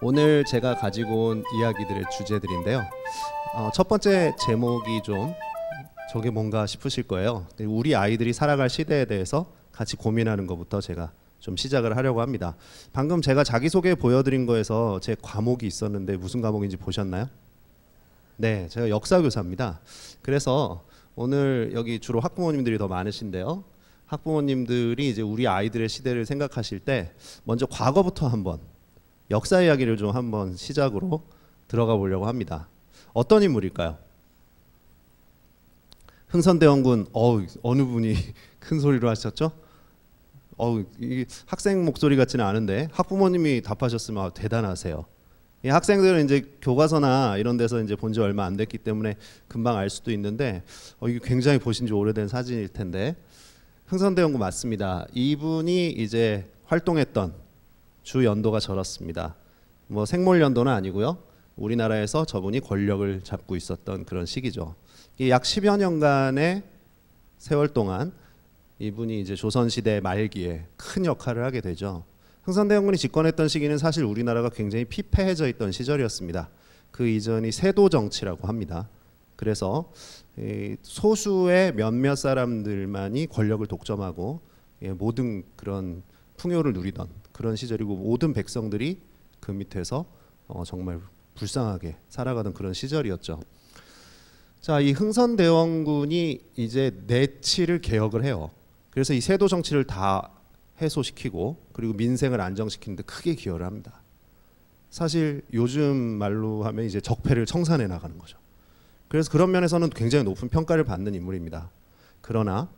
오늘 제가 가지고 온 이야기들의 주제들인데요. 첫 번째 제목이 좀 저게 뭔가 싶으실 거예요. 우리 아이들이 살아갈 시대에 대해서 같이 고민하는 것부터 제가 좀 시작을 하려고 합니다. 방금 제가 자기소개 보여드린 거에서 제 과목이 있었는데 무슨 과목인지 보셨나요? 네, 제가 역사교사입니다. 그래서 오늘 여기 주로 학부모님들이 더 많으신데요. 학부모님들이 이제 우리 아이들의 시대를 생각하실 때 먼저 과거부터 한번 역사 이야기를 좀 한번 시작으로 들어가 보려고 합니다. 어떤 인물일까요? 흥선대원군. 어느 분이 큰 소리로 하셨죠? 이게 학생 목소리 같지는 않은데 학부모님이 답하셨으면 대단하세요. 이 학생들은 이제 교과서나 이런 데서 이제 본 지 얼마 안 됐기 때문에 금방 알 수도 있는데 이게 굉장히 보신 지 오래된 사진일 텐데 흥선대원군 맞습니다. 이분이 이제 활동했던 주 연도가 저렇습니다. 뭐 생몰 연도는 아니고요. 우리나라에서 저분이 권력을 잡고 있었던 그런 시기죠. 약 10여 년간의 세월 동안 이분이 이제 조선시대 말기에 큰 역할을 하게 되죠. 흥선대원군이 집권했던 시기는 사실 우리나라가 굉장히 피폐해져 있던 시절이었습니다. 그 이전이 세도 정치라고 합니다. 그래서 소수의 몇몇 사람들만이 권력을 독점하고 모든 그런 풍요를 누리던 그런 시절이고 모든 백성들이 그 밑에서 정말 불쌍하게 살아가던 그런 시절이었죠. 자, 이 흥선대원군이 이제 내치를 개혁을 해요. 그래서 이 세도 정치를 다 해소시키고 그리고 민생을 안정시키는 데 크게 기여를 합니다. 사실 요즘 말로 하면 이제 적폐를 청산해 나가는 거죠. 그래서 그런 면에서는 굉장히 높은 평가를 받는 인물입니다. 그러나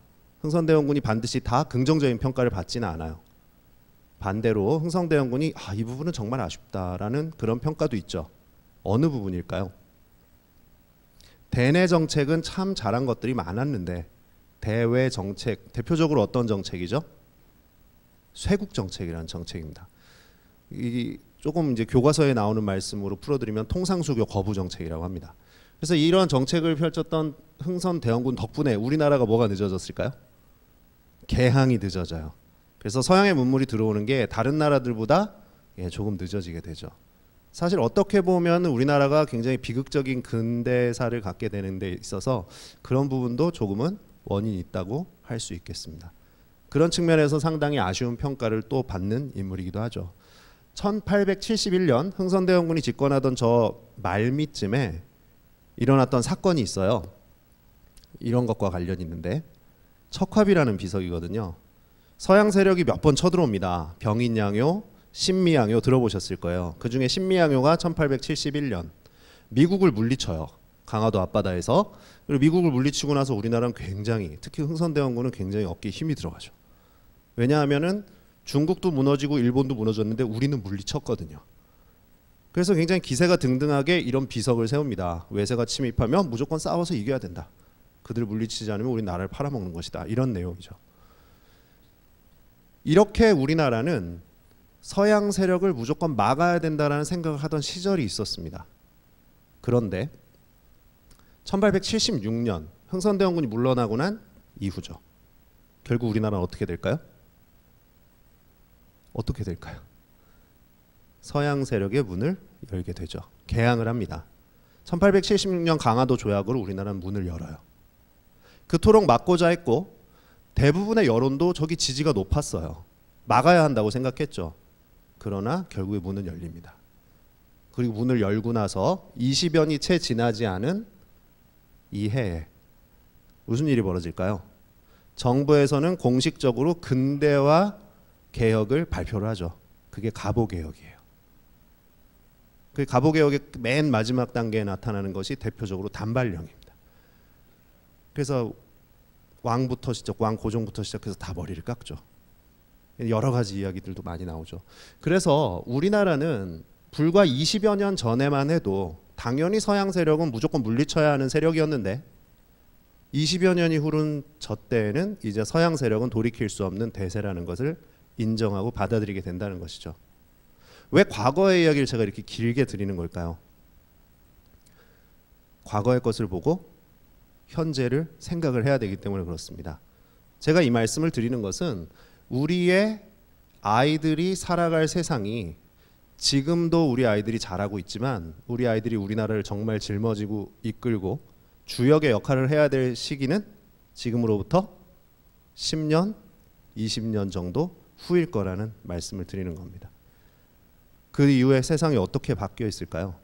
흥선대원군이 반드시 다 긍정적인 평가를 받지는 않아요. 반대로 흥선대원군이 이 부분은 정말 아쉽다라는 그런 평가도 있죠. 어느 부분일까요? 대내 정책은 참 잘한 것들이 많았는데 대외 정책, 대표적으로 어떤 정책이죠? 쇄국 정책이라는 정책입니다. 이 조금 이제 교과서에 나오는 말씀으로 풀어드리면 통상수교 거부 정책이라고 합니다. 그래서 이런 정책을 펼쳤던 흥선대원군 덕분에 우리나라가 뭐가 늦어졌을까요? 개항이 늦어져요. 그래서 서양의 문물이 들어오는 게 다른 나라들보다 조금 늦어지게 되죠. 사실 어떻게 보면 우리나라가 굉장히 비극적인 근대사를 갖게 되는 데 있어서 그런 부분도 조금은 원인이 있다고 할 수 있겠습니다. 그런 측면에서 상당히 아쉬운 평가를 또 받는 인물이기도 하죠. 1871년 흥선대원군이 집권하던 저 말미쯤에 일어났던 사건이 있어요. 이런 것과 관련이 있는데 척화비라는 비석이거든요. 서양 세력이 몇 번 쳐들어옵니다. 병인양요, 신미양요 들어보셨을 거예요. 그 중에 신미양요가 1871년 미국을 물리쳐요. 강화도 앞바다에서. 그리고 미국을 물리치고 나서 우리나라는 굉장히, 특히 흥선대원군은 굉장히 어깨에 힘이 들어가죠. 왜냐하면은 중국도 무너지고 일본도 무너졌는데 우리는 물리쳤거든요. 그래서 굉장히 기세가 등등하게 이런 비석을 세웁니다. 외세가 침입하면 무조건 싸워서 이겨야 된다. 그들을 물리치지 않으면 우리 나라를 팔아먹는 것이다. 이런 내용이죠. 이렇게 우리나라는 서양 세력을 무조건 막아야 된다라는 생각을 하던 시절이 있었습니다. 그런데 1876년 흥선대원군이 물러나고 난 이후죠. 결국 우리나라는 어떻게 될까요? 어떻게 될까요? 서양 세력의 문을 열게 되죠. 개항을 합니다. 1876년 강화도 조약으로 우리나라는 문을 열어요. 그토록 막고자 했고 대부분의 여론도 저기 지지가 높았어요. 막아야 한다고 생각했죠. 그러나 결국에 문은 열립니다. 그리고 문을 열고 나서 20여년이 채 지나지 않은 이 해에 무슨 일이 벌어질까요? 정부에서는 공식적으로 근대화 개혁을 발표를 하죠. 그게 가보개혁이에요. 그 가보개혁의 맨 마지막 단계에 나타나는 것이 대표적으로 단발령입니다. 그래서 왕부터 왕 고종부터 시작해서 다 머리를 깎죠. 여러 가지 이야기들도 많이 나오죠. 그래서 우리나라는 불과 20여 년 전에만 해도 당연히 서양 세력은 무조건 물리쳐야 하는 세력이었는데 20여 년이 흐른 저 때에는 이제 서양 세력은 돌이킬 수 없는 대세라는 것을 인정하고 받아들이게 된다는 것이죠. 왜 과거의 이야기를 제가 이렇게 길게 드리는 걸까요? 과거의 것을 보고 현재를 생각을 해야 되기 때문에 그렇습니다. 제가 이 말씀을 드리는 것은 우리의 아이들이 살아갈 세상이 지금도 우리 아이들이 잘하고 있지만 우리 아이들이 우리나라를 정말 짊어지고 이끌고 주역의 역할을 해야 될 시기는 지금으로부터 10년, 20년 정도 후일 거라는 말씀을 드리는 겁니다. 그 이후에 세상이 어떻게 바뀌어 있을까요?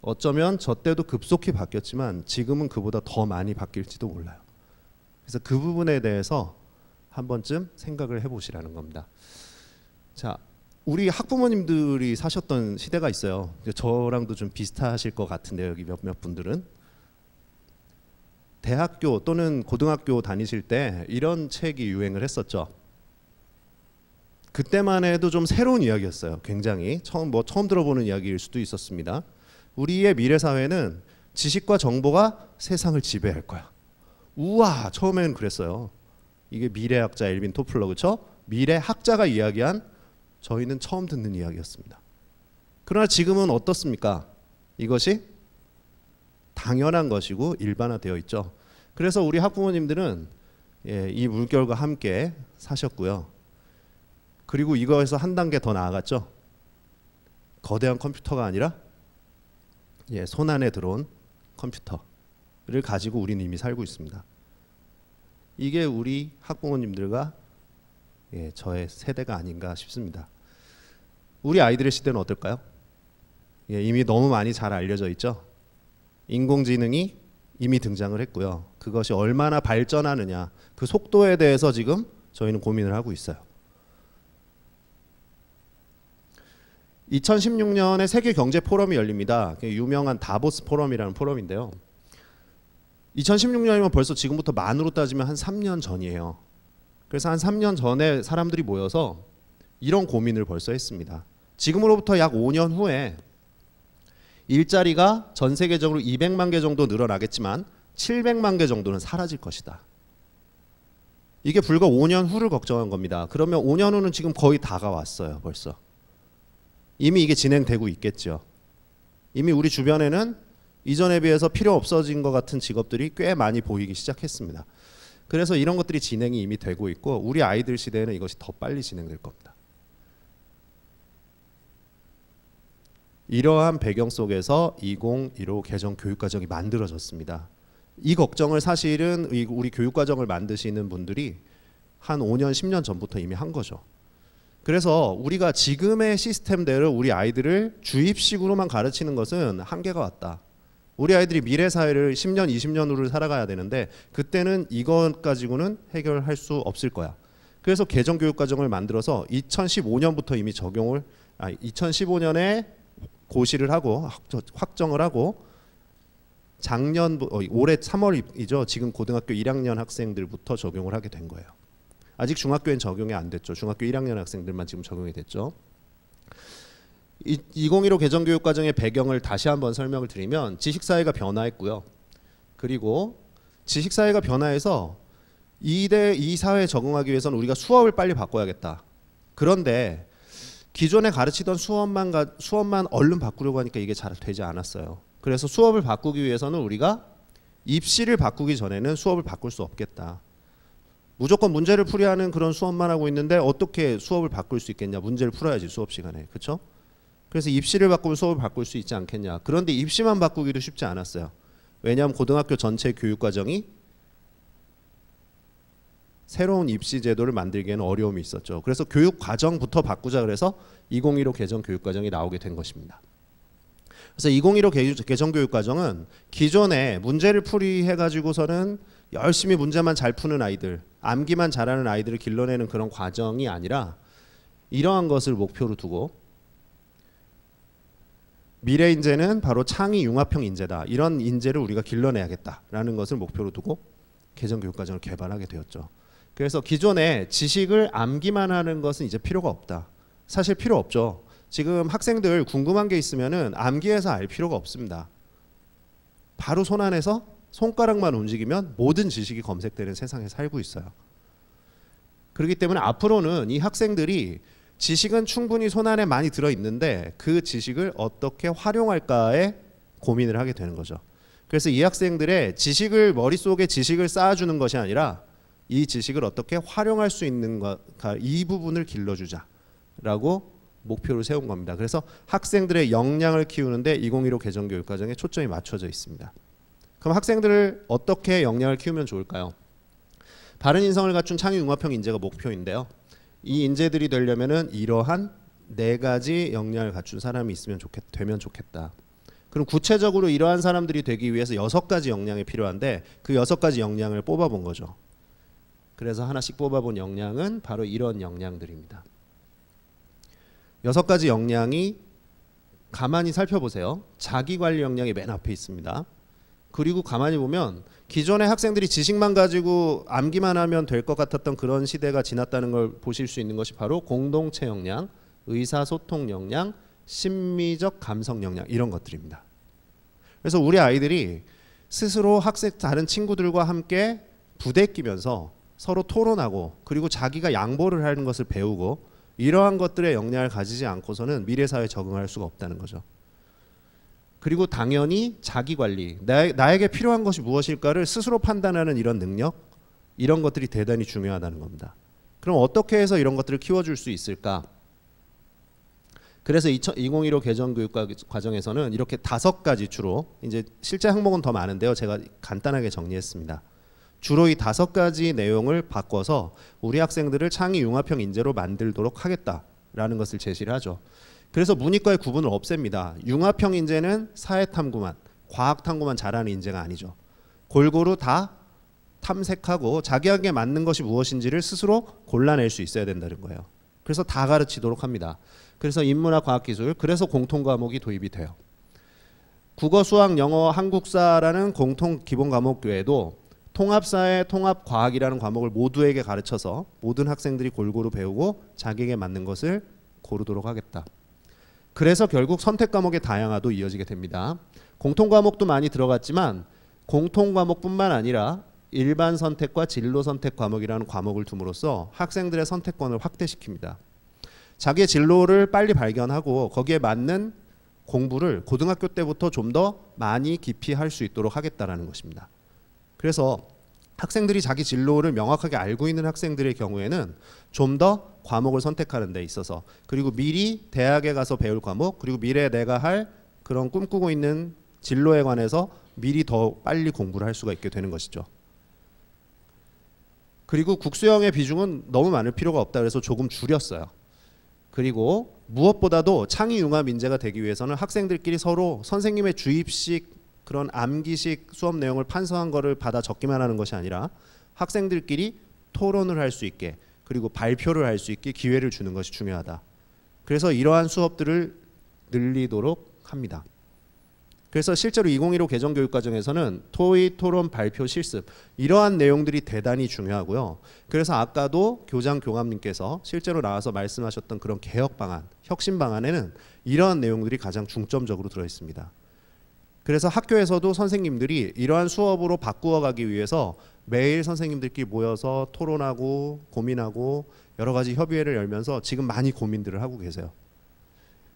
어쩌면 저 때도 급속히 바뀌었지만 지금은 그보다 더 많이 바뀔지도 몰라요. 그래서 그 부분에 대해서 한 번쯤 생각을 해보시라는 겁니다. 자, 우리 학부모님들이 사셨던 시대가 있어요. 저랑도 좀 비슷하실 것 같은데요. 여기 몇몇 분들은 대학교 또는 고등학교 다니실 때 이런 책이 유행을 했었죠. 그때만 해도 좀 새로운 이야기였어요. 굉장히 처음 들어보는 이야기일 수도 있었습니다. 우리의 미래 사회는 지식과 정보가 세상을 지배할 거야. 우와, 처음에는 그랬어요. 이게 미래학자 엘빈 토플러, 그렇죠? 미래학자가 이야기한, 저희는 처음 듣는 이야기였습니다. 그러나 지금은 어떻습니까? 이것이 당연한 것이고 일반화되어 있죠. 그래서 우리 학부모님들은 이 물결과 함께 사셨고요. 그리고 이거에서 한 단계 더 나아갔죠. 거대한 컴퓨터가 아니라 손 안에 들어온 컴퓨터를 가지고 우리는 이미 살고 있습니다. 이게 우리 학부모님들과 저의 세대가 아닌가 싶습니다. 우리 아이들의 시대는 어떨까요? 이미 너무 많이 잘 알려져 있죠. 인공지능이 이미 등장을 했고요. 그것이 얼마나 발전하느냐, 그 속도에 대해서 지금 저희는 고민을 하고 있어요. 2016년에 세계 경제 포럼이 열립니다. 유명한 다보스 포럼이라는 포럼인데요. 2016년이면 벌써 지금부터 만으로 따지면 한 3년 전이에요. 그래서 한 3년 전에 사람들이 모여서 이런 고민을 벌써 했습니다. 지금으로부터 약 5년 후에 일자리가 전 세계적으로 200만 개 정도 늘어나겠지만 700만 개 정도는 사라질 것이다. 이게 불과 5년 후를 걱정한 겁니다. 그러면 5년 후는 지금 거의 다가왔어요. 벌써. 이미 이게 진행되고 있겠죠. 이미 우리 주변에는 이전에 비해서 필요 없어진 것 같은 직업들이 꽤 많이 보이기 시작했습니다. 그래서 이런 것들이 진행이 이미 되고 있고 우리 아이들 시대에는 이것이 더 빨리 진행될 겁니다. 이러한 배경 속에서 2015 개정 교육과정이 만들어졌습니다. 이 걱정을 사실은 우리 교육과정을 만드시는 분들이 한 5년, 10년 전부터 이미 한 거죠. 그래서 우리가 지금의 시스템대로 우리 아이들을 주입식으로만 가르치는 것은 한계가 왔다. 우리 아이들이 미래 사회를 10년, 20년 후를 살아가야 되는데 그때는 이것 가지고는 해결할 수 없을 거야. 그래서 개정 교육과정을 만들어서 2015년부터 이미 2015년에 고시를 하고 확정을 하고 올해 3월이죠. 지금 고등학교 1학년 학생들부터 적용을 하게 된 거예요. 아직 중학교엔 적용이 안 됐죠. 중학교 1학년 학생들만 지금 적용이 됐죠. 2015 개정교육과정의 배경을 다시 한번 설명을 드리면 지식사회가 변화했고요. 그리고 지식사회가 변화해서 이 사회에 적응하기 위해서는 우리가 수업을 빨리 바꿔야겠다. 그런데 기존에 가르치던 수업만 얼른 바꾸려고 하니까 이게 잘 되지 않았어요. 그래서 수업을 바꾸기 위해서는 우리가 입시를 바꾸기 전에는 수업을 바꿀 수 없겠다. 무조건 문제를 풀이하는 그런 수업만 하고 있는데 어떻게 수업을 바꿀 수 있겠냐. 문제를 풀어야지 수업 시간에. 그렇죠? 그래서 입시를 바꾸면 수업을 바꿀 수 있지 않겠냐. 그런데 입시만 바꾸기도 쉽지 않았어요. 왜냐하면 고등학교 전체 교육과정이 새로운 입시 제도를 만들기에는 어려움이 있었죠. 그래서 교육과정부터 바꾸자 그래서 2015 개정 교육과정이 나오게 된 것입니다. 그래서 2015 개정 교육과정은 기존에 문제를 풀이해가지고서는 열심히 문제만 잘 푸는 아이들, 암기만 잘하는 아이들을 길러내는 그런 과정이 아니라 이러한 것을 목표로 두고 미래 인재는 바로 창의 융합형 인재다. 이런 인재를 우리가 길러내야겠다라는 것을 목표로 두고 개정 교육과정을 개발하게 되었죠. 그래서 기존에 지식을 암기만 하는 것은 이제 필요가 없다. 사실 필요 없죠. 지금 학생들 궁금한 게 있으면은 암기해서 알 필요가 없습니다. 바로 손 안에서 손가락만 움직이면 모든 지식이 검색되는 세상에 살고 있어요. 그렇기 때문에 앞으로는 이 학생들이 지식은 충분히 손 안에 많이 들어있는데 그 지식을 어떻게 활용할까에 고민을 하게 되는 거죠. 그래서 이 학생들의 머릿속에 지식을 쌓아주는 것이 아니라 이 지식을 어떻게 활용할 수 있는가, 이 부분을 길러주자라고 목표를 세운 겁니다. 그래서 학생들의 역량을 키우는데 2015 개정교육과정에 초점이 맞춰져 있습니다. 그럼 학생들을 어떻게 역량을 키우면 좋을까요? 바른 인성을 갖춘 창의융합형 인재가 목표인데요. 이 인재들이 되려면은 이러한 4가지 역량을 갖춘 사람이 되면 좋겠다. 그럼 구체적으로 이러한 사람들이 되기 위해서 6가지 역량이 필요한데 그 6가지 역량을 뽑아본 거죠. 그래서 하나씩 뽑아본 역량은 바로 이런 역량들입니다. 6가지 역량이 가만히 살펴보세요. 자기관리 역량이 맨 앞에 있습니다. 그리고 가만히 보면 기존의 학생들이 지식만 가지고 암기만 하면 될 것 같았던 그런 시대가 지났다는 걸 보실 수 있는 것이 바로 공동체 역량, 의사소통 역량, 심미적 감성 역량 이런 것들입니다. 그래서 우리 아이들이 스스로 다른 친구들과 함께 부대끼면서 서로 토론하고 그리고 자기가 양보를 하는 것을 배우고 이러한 것들의 역량을 가지지 않고서는 미래 사회에 적응할 수가 없다는 거죠. 그리고 당연히 자기관리, 나에게 필요한 것이 무엇일까를 스스로 판단하는 이런 능력, 이런 것들이 대단히 중요하다는 겁니다. 그럼 어떻게 해서 이런 것들을 키워줄 수 있을까? 그래서 2015 개정교육과정에서는 이렇게 5가지 주로, 이제 실제 항목은 더 많은데요. 제가 간단하게 정리했습니다. 주로 이 5가지 내용을 바꿔서 우리 학생들을 창의융합형 인재로 만들도록 하겠다라는 것을 제시를 하죠. 그래서 문이과의 구분을 없앱니다. 융합형 인재는 사회탐구만, 과학탐구만 잘하는 인재가 아니죠. 골고루 다 탐색하고 자기에게 맞는 것이 무엇인지를 스스로 골라낼 수 있어야 된다는 거예요. 그래서 다 가르치도록 합니다. 그래서 인문학, 과학기술, 그래서 공통과목이 도입이 돼요. 국어, 수학, 영어, 한국사라는 공통 기본 과목 외에도 통합사회, 통합과학이라는 과목을 모두에게 가르쳐서 모든 학생들이 골고루 배우고 자기에게 맞는 것을 고르도록 하겠다. 그래서 결국 선택 과목의 다양화도 이어지게 됩니다. 공통 과목도 많이 들어갔지만 공통 과목뿐만 아니라 일반 선택과 진로 선택 과목이라는 과목을 둠으로써 학생들의 선택권을 확대시킵니다. 자기의 진로를 빨리 발견하고 거기에 맞는 공부를 고등학교 때부터 좀 더 많이 깊이 할 수 있도록 하겠다라는 것입니다. 그래서 학생들이 자기 진로를 명확하게 알고 있는 학생들의 경우에는 좀 더 과목을 선택하는 데 있어서 그리고 미리 대학에 가서 배울 과목 그리고 미래에 내가 할 그런 꿈꾸고 있는 진로에 관해서 미리 더 빨리 공부를 할 수가 있게 되는 것이죠. 그리고 국수형의 비중은 너무 많을 필요가 없다 그래서 조금 줄였어요. 그리고 무엇보다도 창의융합 인재가 되기 위해서는 학생들끼리 서로 선생님의 주입식 그런 암기식 수업 내용을 판서한 거를 받아 적기만 하는 것이 아니라 학생들끼리 토론을 할 수 있게 그리고 발표를 할 수 있게 기회를 주는 것이 중요하다. 그래서 이러한 수업들을 늘리도록 합니다. 그래서 실제로 2015 개정교육과정에서는 토의, 토론, 발표, 실습 이러한 내용들이 대단히 중요하고요. 그래서 아까도 교장, 교감님께서 실제로 나와서 말씀하셨던 그런 개혁 방안, 혁신 방안에는 이러한 내용들이 가장 중점적으로 들어있습니다. 그래서 학교에서도 선생님들이 이러한 수업으로 바꾸어 가기 위해서 매일 선생님들끼리 모여서 토론하고 고민하고 여러 가지 협의회를 열면서 지금 많이 고민들을 하고 계세요.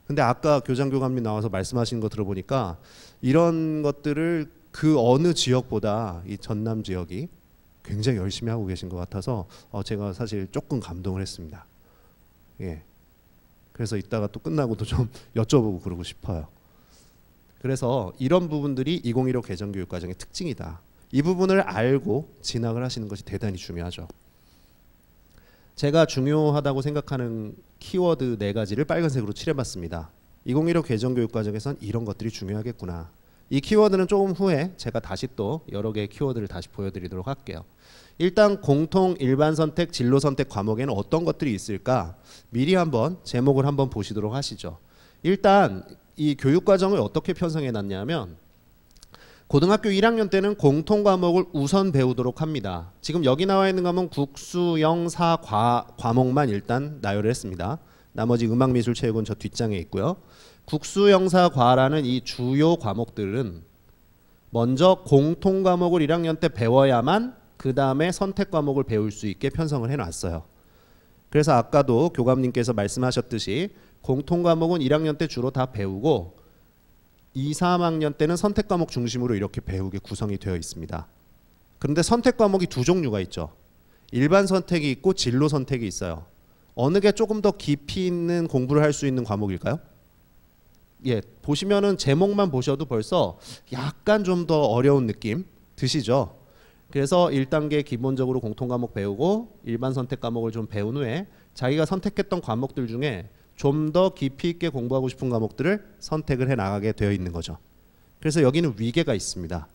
근데 아까 교장 교감님 나와서 말씀하신 거 들어보니까 이런 것들을 그 어느 지역보다 이 전남 지역이 굉장히 열심히 하고 계신 것 같아서 제가 사실 조금 감동을 했습니다. 예. 그래서 이따가 또 끝나고도 좀 여쭤보고 그러고 싶어요. 그래서 이런 부분들이 2015 개정교육과정의 특징이다. 이 부분을 알고 진학을 하시는 것이 대단히 중요하죠. 제가 중요하다고 생각하는 키워드 4가지를 빨간색으로 칠해봤습니다. 2015 개정교육과정에선 이런 것들이 중요하겠구나. 이 키워드는 조금 후에 제가 다시 또 여러 개의 키워드를 다시 보여드리도록 할게요. 일단 공통 일반 선택, 진로 선택 과목에는 어떤 것들이 있을까? 미리 한번 제목을 한번 보시도록 하시죠. 일단 이 교육과정을 어떻게 편성해 놨냐면 고등학교 1학년 때는 공통 과목을 우선 배우도록 합니다. 지금 여기 나와 있는 과목은 국수, 영, 사, 과목만 일단 나열을 했습니다. 나머지 음악, 미술, 체육은 저 뒷장에 있고요. 국수, 영, 사, 과라는 이 주요 과목들은 먼저 공통 과목을 1학년 때 배워야만 그 다음에 선택 과목을 배울 수 있게 편성을 해놨어요. 그래서 아까도 교감님께서 말씀하셨듯이 공통 과목은 1학년 때 주로 다 배우고 2, 3학년 때는 선택 과목 중심으로 이렇게 배우게 구성이 되어 있습니다. 그런데 선택 과목이 두 종류가 있죠. 일반 선택이 있고 진로 선택이 있어요. 어느 게 조금 더 깊이 있는 공부를 할 수 있는 과목일까요? 예, 보시면은 제목만 보셔도 벌써 약간 좀 더 어려운 느낌 드시죠? 그래서 1단계 기본적으로 공통 과목 배우고 일반 선택 과목을 좀 배운 후에 자기가 선택했던 과목들 중에 좀 더 깊이 있게 공부하고 싶은 과목들을 선택을 해 나가게 되어 있는 거죠. 그래서 여기는 위계가 있습니다.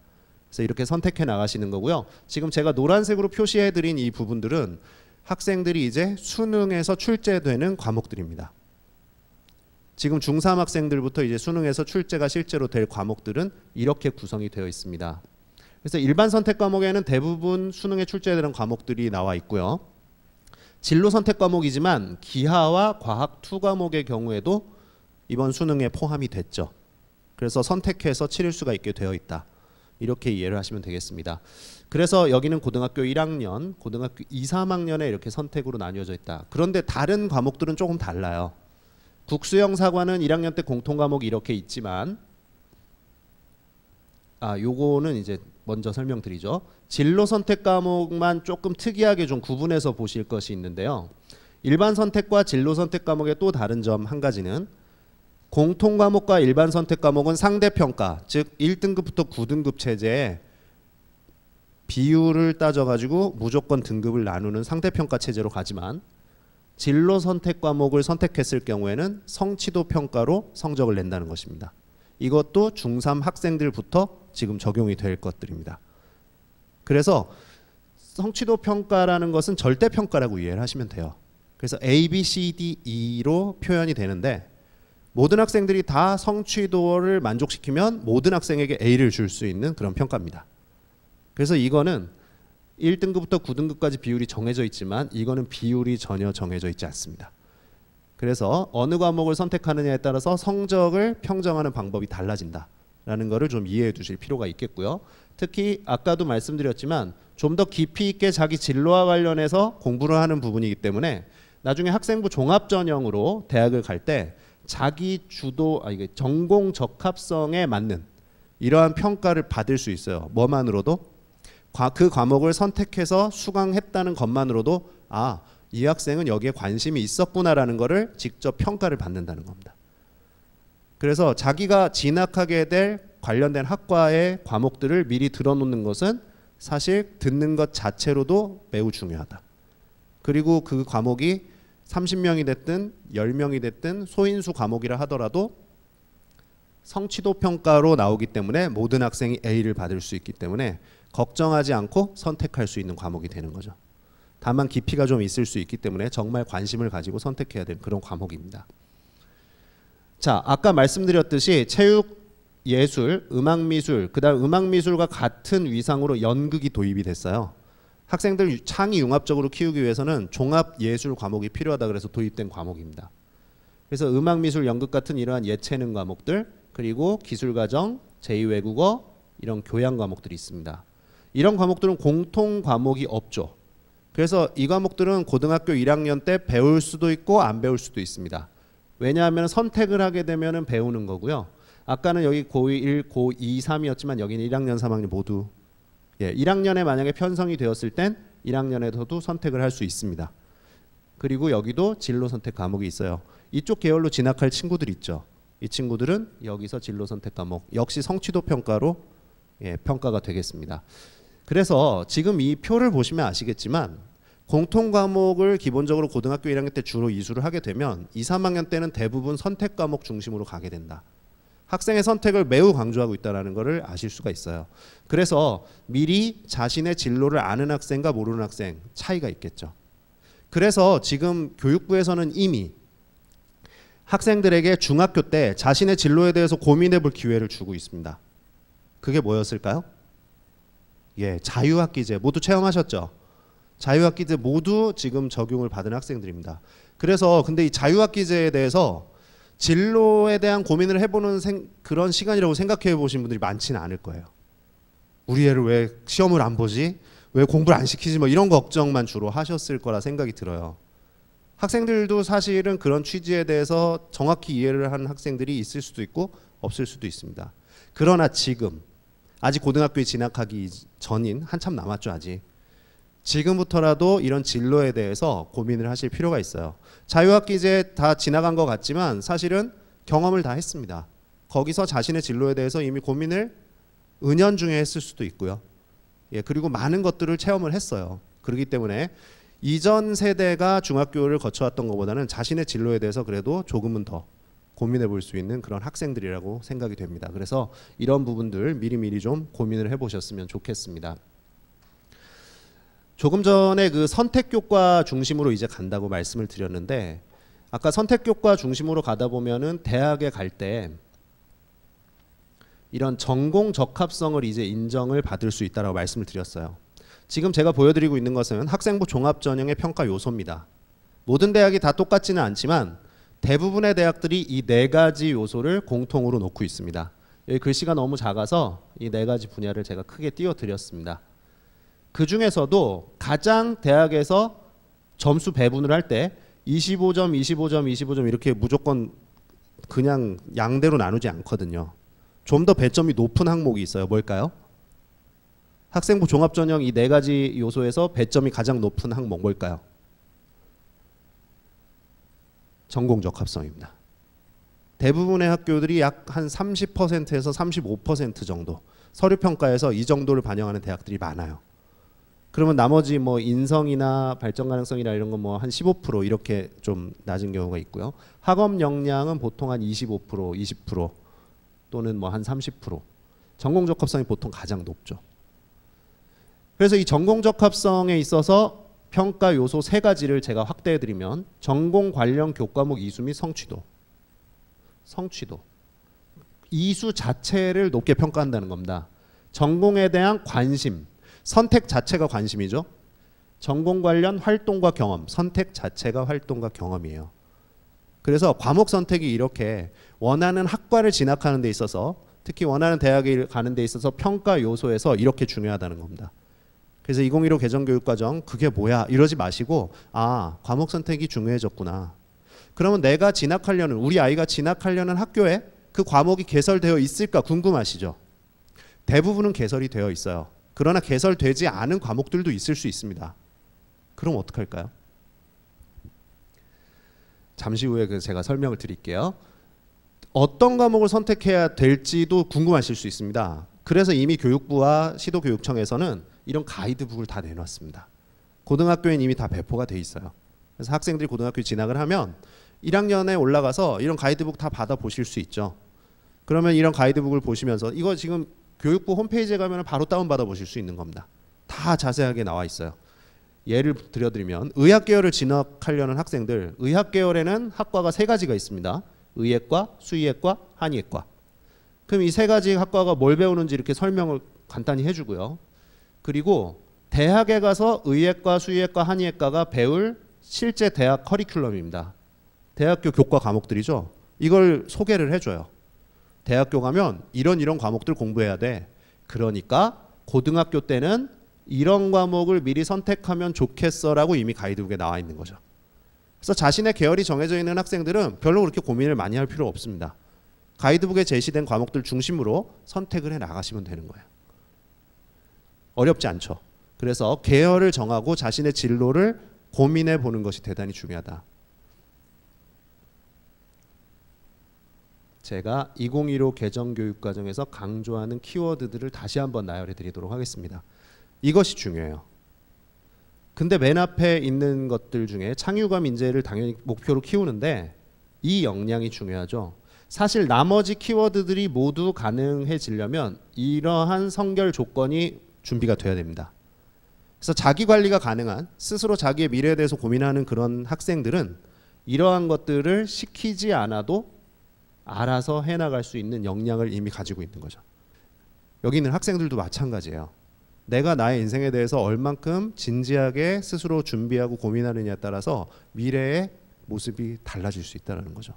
그래서 이렇게 선택해 나가시는 거고요. 지금 제가 노란색으로 표시해 드린 이 부분들은 학생들이 이제 수능에서 출제되는 과목들입니다. 지금 중3 학생들부터 이제 수능에서 출제가 실제로 될 과목들은 이렇게 구성이 되어 있습니다. 그래서 일반 선택 과목에는 대부분 수능에 출제되는 과목들이 나와 있고요. 진로 선택 과목이지만 기하와 과학 2 과목의 경우에도 이번 수능에 포함이 됐죠. 그래서 선택해서 치를 수가 있게 되어 있다. 이렇게 이해를 하시면 되겠습니다. 그래서 여기는 고등학교 1학년, 고등학교 2, 3학년에 이렇게 선택으로 나뉘어져 있다. 그런데 다른 과목들은 조금 달라요. 국수형 사과는 1학년 때 공통 과목이 이렇게 있지만 요거는 이제 먼저 설명드리죠. 진로 선택 과목만 조금 특이하게 좀 구분해서 보실 것이 있는데요. 일반 선택과 진로 선택 과목의 또 다른 점 한 가지는 공통 과목과 일반 선택 과목은 상대평가, 즉 1등급부터 9등급 체제에 비율을 따져가지고 무조건 등급을 나누는 상대평가 체제로 가지만 진로 선택 과목을 선택했을 경우에는 성취도 평가로 성적을 낸다는 것입니다. 이것도 중3 학생들부터 지금 적용이 될 것들입니다. 그래서 성취도 평가라는 것은 절대평가라고 이해를 하시면 돼요. 그래서 A, B, C, D, E로 표현이 되는데 모든 학생들이 다 성취도를 만족시키면 모든 학생에게 A를 줄 수 있는 그런 평가입니다. 그래서 이거는 1등급부터 9등급까지 비율이 정해져 있지만 이거는 비율이 전혀 정해져 있지 않습니다. 그래서 어느 과목을 선택하느냐에 따라서 성적을 평정하는 방법이 달라진다라는 것을 좀 이해해 두실 필요가 있겠고요. 특히 아까도 말씀드렸지만 좀 더 깊이 있게 자기 진로와 관련해서 공부를 하는 부분이기 때문에 나중에 학생부 종합전형으로 대학을 갈 때 자기 주도 이게 전공 적합성에 맞는 이러한 평가를 받을 수 있어요. 뭐만으로도 그 과목을 선택해서 수강했다는 것만으로도 이 학생은 여기에 관심이 있었구나라는 것을 직접 평가를 받는다는 겁니다. 그래서 자기가 진학하게 될 관련된 학과의 과목들을 미리 들어놓는 것은 사실 듣는 것 자체로도 매우 중요하다. 그리고 그 과목이 30명이 됐든 10명이 됐든 소인수 과목이라 하더라도 성취도 평가로 나오기 때문에 모든 학생이 A를 받을 수 있기 때문에 걱정하지 않고 선택할 수 있는 과목이 되는 거죠. 다만 깊이가 좀 있을 수 있기 때문에 정말 관심을 가지고 선택해야 되는 그런 과목입니다. 자, 아까 말씀드렸듯이 체육, 예술, 음악미술, 그다음 음악미술과 같은 위상으로 연극이 도입이 됐어요. 학생들 창의 융합적으로 키우기 위해서는 종합예술 과목이 필요하다 그래서 도입된 과목입니다. 그래서 음악미술, 연극 같은 이러한 예체능 과목들 그리고 기술과정, 제2외국어 이런 교양 과목들이 있습니다. 이런 과목들은 공통 과목이 없죠. 그래서 이 과목들은 고등학교 1학년 때 배울 수도 있고 안 배울 수도 있습니다. 왜냐하면 선택을 하게 되면 배우는 거고요. 아까는 여기 고1, 고2, 3이었지만 여기는 1학년, 3학년 모두 1학년에 만약에 편성이 되었을 땐 1학년에서도 선택을 할 수 있습니다. 그리고 여기도 진로 선택 과목이 있어요. 이쪽 계열로 진학할 친구들 있죠. 이 친구들은 여기서 진로 선택 과목 역시 성취도 평가로 평가가 되겠습니다. 그래서 지금 이 표를 보시면 아시겠지만 공통 과목을 기본적으로 고등학교 1학년 때 주로 이수를 하게 되면 2, 3학년 때는 대부분 선택 과목 중심으로 가게 된다. 학생의 선택을 매우 강조하고 있다는 것을 아실 수가 있어요. 그래서 미리 자신의 진로를 아는 학생과 모르는 학생 차이가 있겠죠. 그래서 지금 교육부에서는 이미 학생들에게 중학교 때 자신의 진로에 대해서 고민해 볼 기회를 주고 있습니다. 그게 뭐였을까요? 자유학기제 모두 체험하셨죠? 자유학기제 모두 지금 적용을 받은 학생들입니다. 그래서 근데 이 자유학기제에 대해서 진로에 대한 고민을 해보는 그런 시간이라고 생각해 보신 분들이 많지는 않을 거예요. 우리 애를 왜 시험을 안 보지? 왜 공부를 안 시키지? 뭐 이런 걱정만 주로 하셨을 거라 생각이 들어요. 학생들도 사실은 그런 취지에 대해서 정확히 이해를 하는 학생들이 있을 수도 있고 없을 수도 있습니다. 그러나 지금 아직 고등학교에 진학하기 전인 한참 남았죠. 아직 지금부터라도 이런 진로에 대해서 고민을 하실 필요가 있어요. 자유학기제 다 지나간 것 같지만 사실은 경험을 다 했습니다. 거기서 자신의 진로에 대해서 이미 고민을 은연중에 했을 수도 있고요. 예, 그리고 많은 것들을 체험을 했어요. 그렇기 때문에 이전 세대가 중학교를 거쳐왔던 것보다는 자신의 진로에 대해서 그래도 조금은 더 고민해 볼 수 있는 그런 학생들이라고 생각이 됩니다. 그래서 이런 부분들 미리미리 좀 고민을 해보셨으면 좋겠습니다. 조금 전에 그 선택교과 중심으로 이제 간다고 말씀을 드렸는데, 아까 선택교과 중심으로 가다 보면은 대학에 갈 때 이런 전공 적합성을 이제 인정을 받을 수 있다라고 말씀을 드렸어요. 지금 제가 보여드리고 있는 것은 학생부 종합전형의 평가 요소입니다. 모든 대학이 다 똑같지는 않지만 대부분의 대학들이 이 네 가지 요소를 공통으로 놓고 있습니다. 여기 글씨가 너무 작아서 이 네 가지 분야를 제가 크게 띄워드렸습니다. 그 중에서도 가장 대학에서 점수 배분을 할 때 25점, 25점, 25점 이렇게 무조건 그냥 양대로 나누지 않거든요. 좀 더 배점이 높은 항목이 있어요. 뭘까요? 학생부 종합전형 이 네 가지 요소에서 배점이 가장 높은 항목 뭘까요? 전공 적합성입니다. 대부분의 학교들이 약 한 30%에서 35% 정도 서류평가에서 이 정도를 반영하는 대학들이 많아요. 그러면 나머지 뭐 인성이나 발전 가능성이나 이런 건 뭐 한 15% 이렇게 좀 낮은 경우가 있고요. 학업 역량은 보통 한 25%, 20% 또는 뭐 한 30%. 전공 적합성이 보통 가장 높죠. 그래서 이 전공 적합성에 있어서 평가 요소 세 가지를 제가 확대해 드리면 전공 관련 교과목 이수 및 성취도. 이수 자체를 높게 평가한다는 겁니다. 전공에 대한 관심, 선택 자체가 관심이죠. 전공 관련 활동과 경험, 선택 자체가 활동과 경험이에요. 그래서 과목 선택이 이렇게 원하는 학과를 진학하는 데 있어서, 특히 원하는 대학에 가는 데 있어서 평가 요소에서 이렇게 중요하다는 겁니다. 그래서 2015 개정교육과정 그게 뭐야 이러지 마시고, 아, 과목 선택이 중요해졌구나. 그러면 내가 진학하려는, 우리 아이가 진학하려는 학교에 그 과목이 개설되어 있을까 궁금하시죠? 대부분은 개설이 되어 있어요. 그러나 개설되지 않은 과목들도 있을 수 있습니다. 그럼 어떡할까요? 잠시 후에 제가 설명을 드릴게요. 어떤 과목을 선택해야 될지도 궁금하실 수 있습니다. 그래서 이미 교육부와 시도교육청에서는 이런 가이드북을 다 내놨습니다. 고등학교엔 이미 다 배포가 돼 있어요. 그래서 학생들이 고등학교 진학을 하면 1학년에 올라가서 이런 가이드북 다 받아보실 수 있죠. 그러면 이런 가이드북을 보시면서, 이거 지금 교육부 홈페이지에 가면 바로 다운받아 보실 수 있는 겁니다. 다 자세하게 나와 있어요. 예를 들어드리면 의학 계열을 진학하려는 학생들, 의학 계열에는 학과가 세 가지가 있습니다. 의예과, 수의예과, 한의예과. 그럼 이 세 가지 학과가 뭘 배우는지 이렇게 설명을 간단히 해주고요. 그리고 대학에 가서 의예과, 수의예과, 한의예과가 배울 실제 대학 커리큘럼입니다. 대학교 교과 과목들이죠. 이걸 소개를 해줘요. 대학교 가면 이런 과목들 공부해야 돼. 그러니까 고등학교 때는 이런 과목을 미리 선택하면 좋겠어라고 이미 가이드북에 나와 있는 거죠. 그래서 자신의 계열이 정해져 있는 학생들은 별로 그렇게 고민을 많이 할 필요 없습니다. 가이드북에 제시된 과목들 중심으로 선택을 해 나가시면 되는 거예요. 어렵지 않죠. 그래서 계열을 정하고 자신의 진로를 고민해 보는 것이 대단히 중요하다. 제가 2015 개정교육과정에서 강조하는 키워드들을 다시 한번 나열해 드리도록 하겠습니다. 이것이 중요해요. 근데 맨 앞에 있는 것들 중에 창의감 인재를 당연히 목표로 키우는데 이 역량이 중요하죠. 사실 나머지 키워드들이 모두 가능해지려면 이러한 선결 조건이 준비가 돼야 됩니다. 그래서 자기 관리가 가능한, 스스로 자기의 미래에 대해서 고민하는 그런 학생들은 이러한 것들을 시키지 않아도 알아서 해나갈 수 있는 역량을 이미 가지고 있는 거죠. 여기 있는 학생들도 마찬가지예요. 내가 나의 인생에 대해서 얼만큼 진지하게 스스로 준비하고 고민하느냐에 따라서 미래의 모습이 달라질 수 있다는 거죠.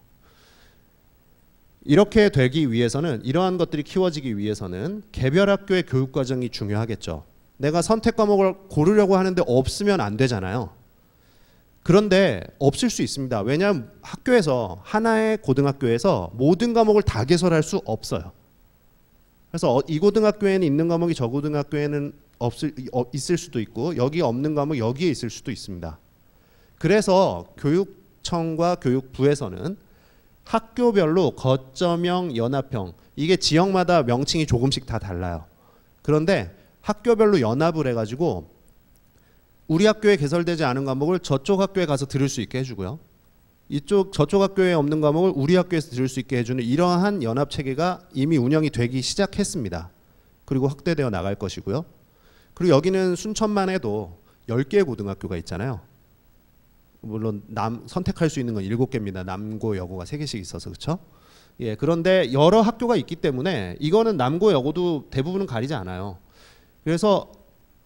이렇게 되기 위해서는, 이러한 것들이 키워지기 위해서는 개별 학교의 교육과정이 중요하겠죠. 내가 선택 과목을 고르려고 하는데 없으면 안 되잖아요. 그런데 없을 수 있습니다. 왜냐하면 학교에서, 하나의 고등학교에서 모든 과목을 다 개설할 수 없어요. 그래서 이 고등학교에는 있는 과목이 저 고등학교에는 있을 수도 있고 여기 없는 과목 여기에 있을 수도 있습니다. 그래서 교육청과 교육부에서는 학교별로 거점형, 연합형, 이게 지역마다 명칭이 조금씩 다 달라요. 그런데 학교별로 연합을 해가지고 우리 학교에 개설되지 않은 과목을 저쪽 학교에 가서 들을 수 있게 해주고요. 저쪽 학교에 없는 과목을 우리 학교에서 들을 수 있게 해주는 이러한 연합 체계가 이미 운영이 되기 시작했습니다. 그리고 확대되어 나갈 것이고요. 그리고 여기는 순천만 해도 10개의 고등학교가 있잖아요. 물론 선택할 수 있는 건 7개입니다. 남고, 여고가 3개씩 있어서 그렇죠? 예, 그런데 여러 학교가 있기 때문에 이거는 남고, 여고도 대부분은 가리지 않아요. 그래서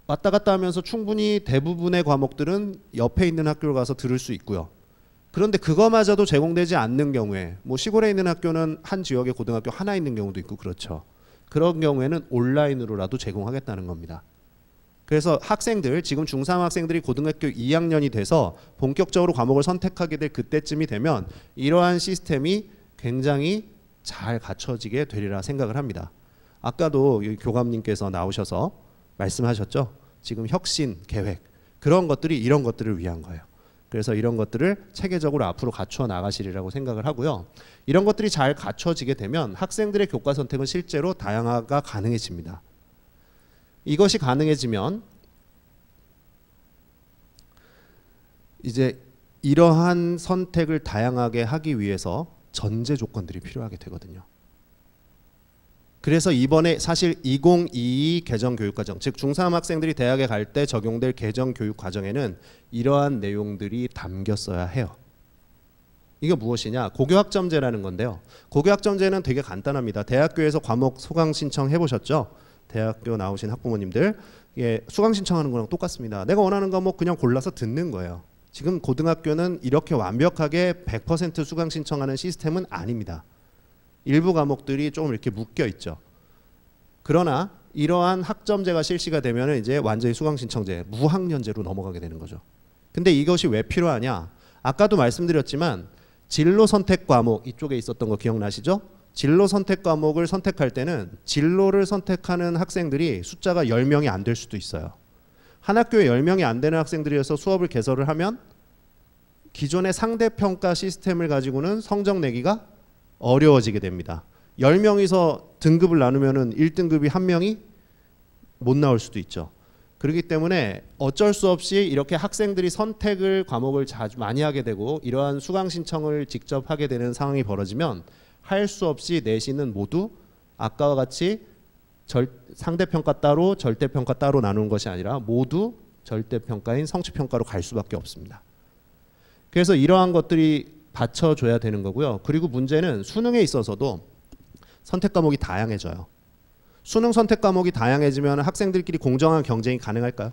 왔다 갔다 하면서 충분히 대부분의 과목들은 옆에 있는 학교를 가서 들을 수 있고요. 그런데 그거마저도 제공되지 않는 경우에 뭐 시골에 있는 학교는 한 지역에 고등학교 하나 있는 경우도 있고 그렇죠. 그런 경우에는 온라인으로라도 제공하겠다는 겁니다. 그래서 학생들, 지금 중3 학생들이 고등학교 2학년이 돼서 본격적으로 과목을 선택하게 될 그때쯤이 되면 이러한 시스템이 굉장히 잘 갖춰지게 되리라 생각을 합니다. 아까도 교감님께서 나오셔서 말씀하셨죠. 지금 혁신 계획, 그런 것들이 이런 것들을 위한 거예요. 그래서 이런 것들을 체계적으로 앞으로 갖춰 나가시리라고 생각을 하고요. 이런 것들이 잘 갖춰지게 되면 학생들의 교과 선택은 실제로 다양화가 가능해집니다. 이것이 가능해지면 이제 이러한 선택을 다양하게 하기 위해서 전제 조건들이 필요하게 되거든요. 그래서 이번에 사실 2022 개정교육과정, 즉 중3 학생들이 대학에 갈 때 적용될 개정교육과정에는 이러한 내용들이 담겼어야 해요. 이게 무엇이냐? 고교학점제라는 건데요. 고교학점제는 되게 간단합니다. 대학교에서 과목 수강 신청해 보셨죠? 대학교 나오신 학부모님들, 예, 수강 신청하는 거랑 똑같습니다. 내가 원하는 과목 그냥 골라서 듣는 거예요. 지금 고등학교는 이렇게 완벽하게 100% 수강 신청하는 시스템은 아닙니다. 일부 과목들이 조금 이렇게 묶여 있죠. 그러나 이러한 학점제가 실시가 되면 이제 완전히 수강 신청제, 무학년제로 넘어가게 되는 거죠. 근데 이것이 왜 필요하냐? 아까도 말씀드렸지만 진로 선택 과목, 이쪽에 있었던 거 기억나시죠? 진로 선택 과목을 선택할 때는 진로를 선택하는 학생들이 숫자가 10명이 안 될 수도 있어요. 한 학교에 10명이 안 되는 학생들이어서 수업을 개설을 하면 기존의 상대평가 시스템을 가지고는 성적 내기가 어려워지게 됩니다. 10명이서 등급을 나누면 1등급이 1명이 못 나올 수도 있죠. 그렇기 때문에 어쩔 수 없이 이렇게 학생들이 선택을 과목을 많이 하게 되고 이러한 수강 신청을 직접 하게 되는 상황이 벌어지면 할 수 없이 내신은 모두 아까와 같이 상대평가 따로 절대평가 따로 나누는 것이 아니라 모두 절대평가인 성취평가로 갈 수밖에 없습니다. 그래서 이러한 것들이 받쳐줘야 되는 거고요. 그리고 문제는 수능에 있어서도 선택 과목이 다양해져요. 수능 선택 과목이 다양해지면 학생들끼리 공정한 경쟁이 가능할까요?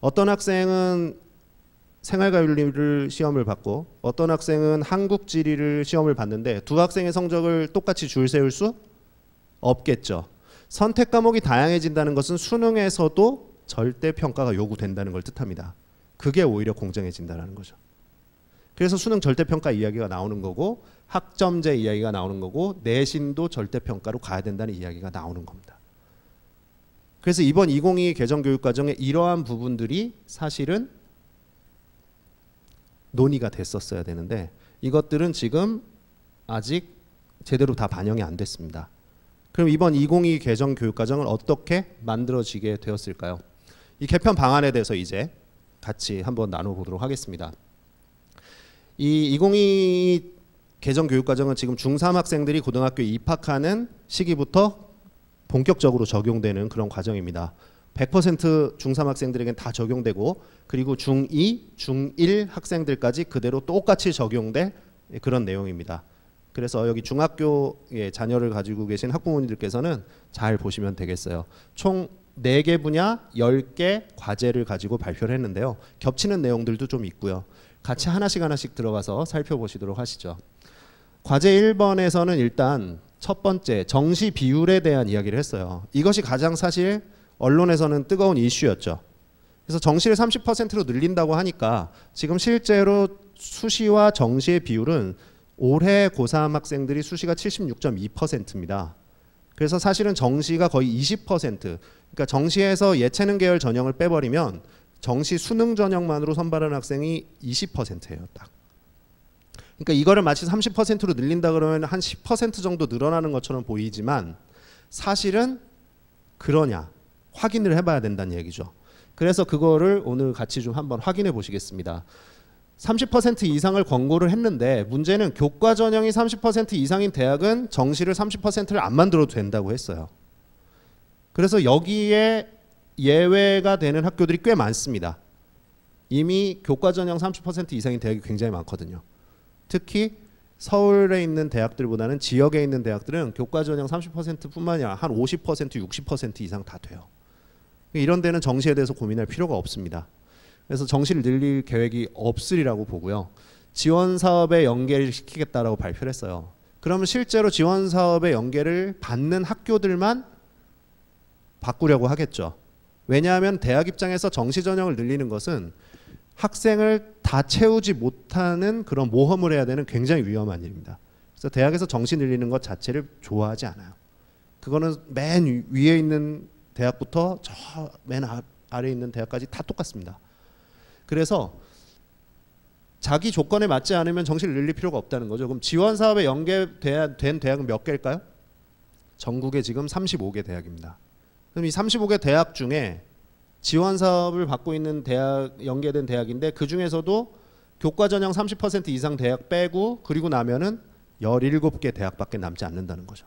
어떤 학생은 생활과윤리를 시험을 받고 어떤 학생은 한국지리를 시험을 봤는데 두 학생의 성적을 똑같이 줄 세울 수 없겠죠. 선택 과목이 다양해진다는 것은 수능에서도 절대평가가 요구된다는 걸 뜻합니다. 그게 오히려 공정해진다는 거죠. 그래서 수능 절대평가 이야기가 나오는 거고 학점제 이야기가 나오는 거고 내신도 절대평가로 가야 된다는 이야기가 나오는 겁니다. 그래서 이번 2022 개정교육과정에 이러한 부분들이 사실은 논의가 됐었어야 되는데 이것들은 지금 아직 제대로 다 반영이 안 됐습니다. 그럼 이번 2022 개정교육과정은 어떻게 만들어지게 되었을까요? 이 개편 방안에 대해서 이제 같이 한번 나눠보도록 하겠습니다. 이 2022 개정교육과정은 지금 중3 학생들이 고등학교에 입학하는 시기부터 본격적으로 적용되는 그런 과정입니다. 100% 중3 학생들에겐 다 적용되고 그리고 중2, 중1 학생들까지 그대로 똑같이 적용될 그런 내용입니다. 그래서 여기 중학교에 자녀를 가지고 계신 학부모님들께서는 잘 보시면 되겠어요. 총 4개 분야 10개 과제를 가지고 발표를 했는데요. 겹치는 내용들도 좀 있고요. 같이 하나씩 들어가서 살펴보시도록 하시죠. 과제 1번에서는 일단 첫 번째 정시 비율에 대한 이야기를 했어요. 이것이 가장 사실 언론에서는 뜨거운 이슈였죠. 그래서 정시를 30%로 늘린다고 하니까 지금 실제로 수시와 정시의 비율은 올해 고3 학생들이 수시가 76.2%입니다. 그래서 사실은 정시가 거의 20%, 그러니까 정시에서 예체능 계열 전형을 빼버리면 정시 수능 전형만으로 선발하는 학생이 20%예요. 딱. 그러니까 이거를 마치 30%로 늘린다 그러면 한 10% 정도 늘어나는 것처럼 보이지만 사실은 그러냐 확인을 해봐야 된다는 얘기죠. 그래서 그거를 오늘 같이 좀 한번 확인해 보시겠습니다. 30% 이상을 권고를 했는데 문제는 교과 전형이 30% 이상인 대학은 정시를 30%를 안 만들어도 된다고 했어요. 그래서 여기에 예외가 되는 학교들이 꽤 많습니다. 이미 교과 전형 30% 이상인 대학이 굉장히 많거든요. 특히 서울에 있는 대학들보다는 지역에 있는 대학들은 교과 전형 30%뿐만이 아니라 한 50%, 60% 이상 다 돼요. 이런 데는 정시에 대해서 고민할 필요가 없습니다. 그래서 정시를 늘릴 계획이 없으리라고 보고요. 지원 사업에 연계를 시키겠다라고 발표를 했어요. 그러면 실제로 지원 사업에 연계를 받는 학교들만 바꾸려고 하겠죠. 왜냐하면 대학 입장에서 정시 전형을 늘리는 것은 학생을 다 채우지 못하는 그런 모험을 해야 되는 굉장히 위험한 일입니다. 그래서 대학에서 정시 늘리는 것 자체를 좋아하지 않아요. 그거는 맨 위에 있는 대학부터 저 맨 아래에 있는 대학까지 다 똑같습니다. 그래서 자기 조건에 맞지 않으면 정시를 늘릴 필요가 없다는 거죠. 그럼 지원 사업에 연계된 대학은 몇 개일까요? 전국에 지금 35개 대학입니다. 그럼 이 35개 대학 중에 지원 사업을 받고 있는 대학, 연계된 대학인데 그 중에서도 교과 전형 30% 이상 대학 빼고 그리고 나면은 17개 대학밖에 남지 않는다는 거죠.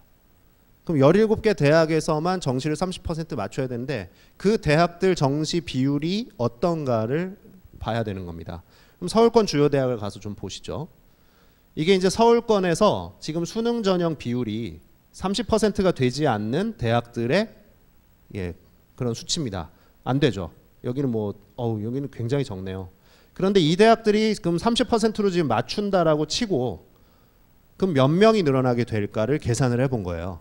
그럼 17개 대학에서만 정시를 30% 맞춰야 되는데 그 대학들 정시 비율이 어떤가를 봐야 되는 겁니다. 그럼 서울권 주요 대학을 가서 좀 보시죠. 이게 이제 서울권에서 지금 수능 전형 비율이 30%가 되지 않는 대학들의 그런 수치입니다. 안 되죠. 여기는 여기는 굉장히 적네요. 그런데 이 대학들이 그럼 30%로 지금 맞춘다라고 치고 그럼 몇 명이 늘어나게 될까를 계산을 해본 거예요.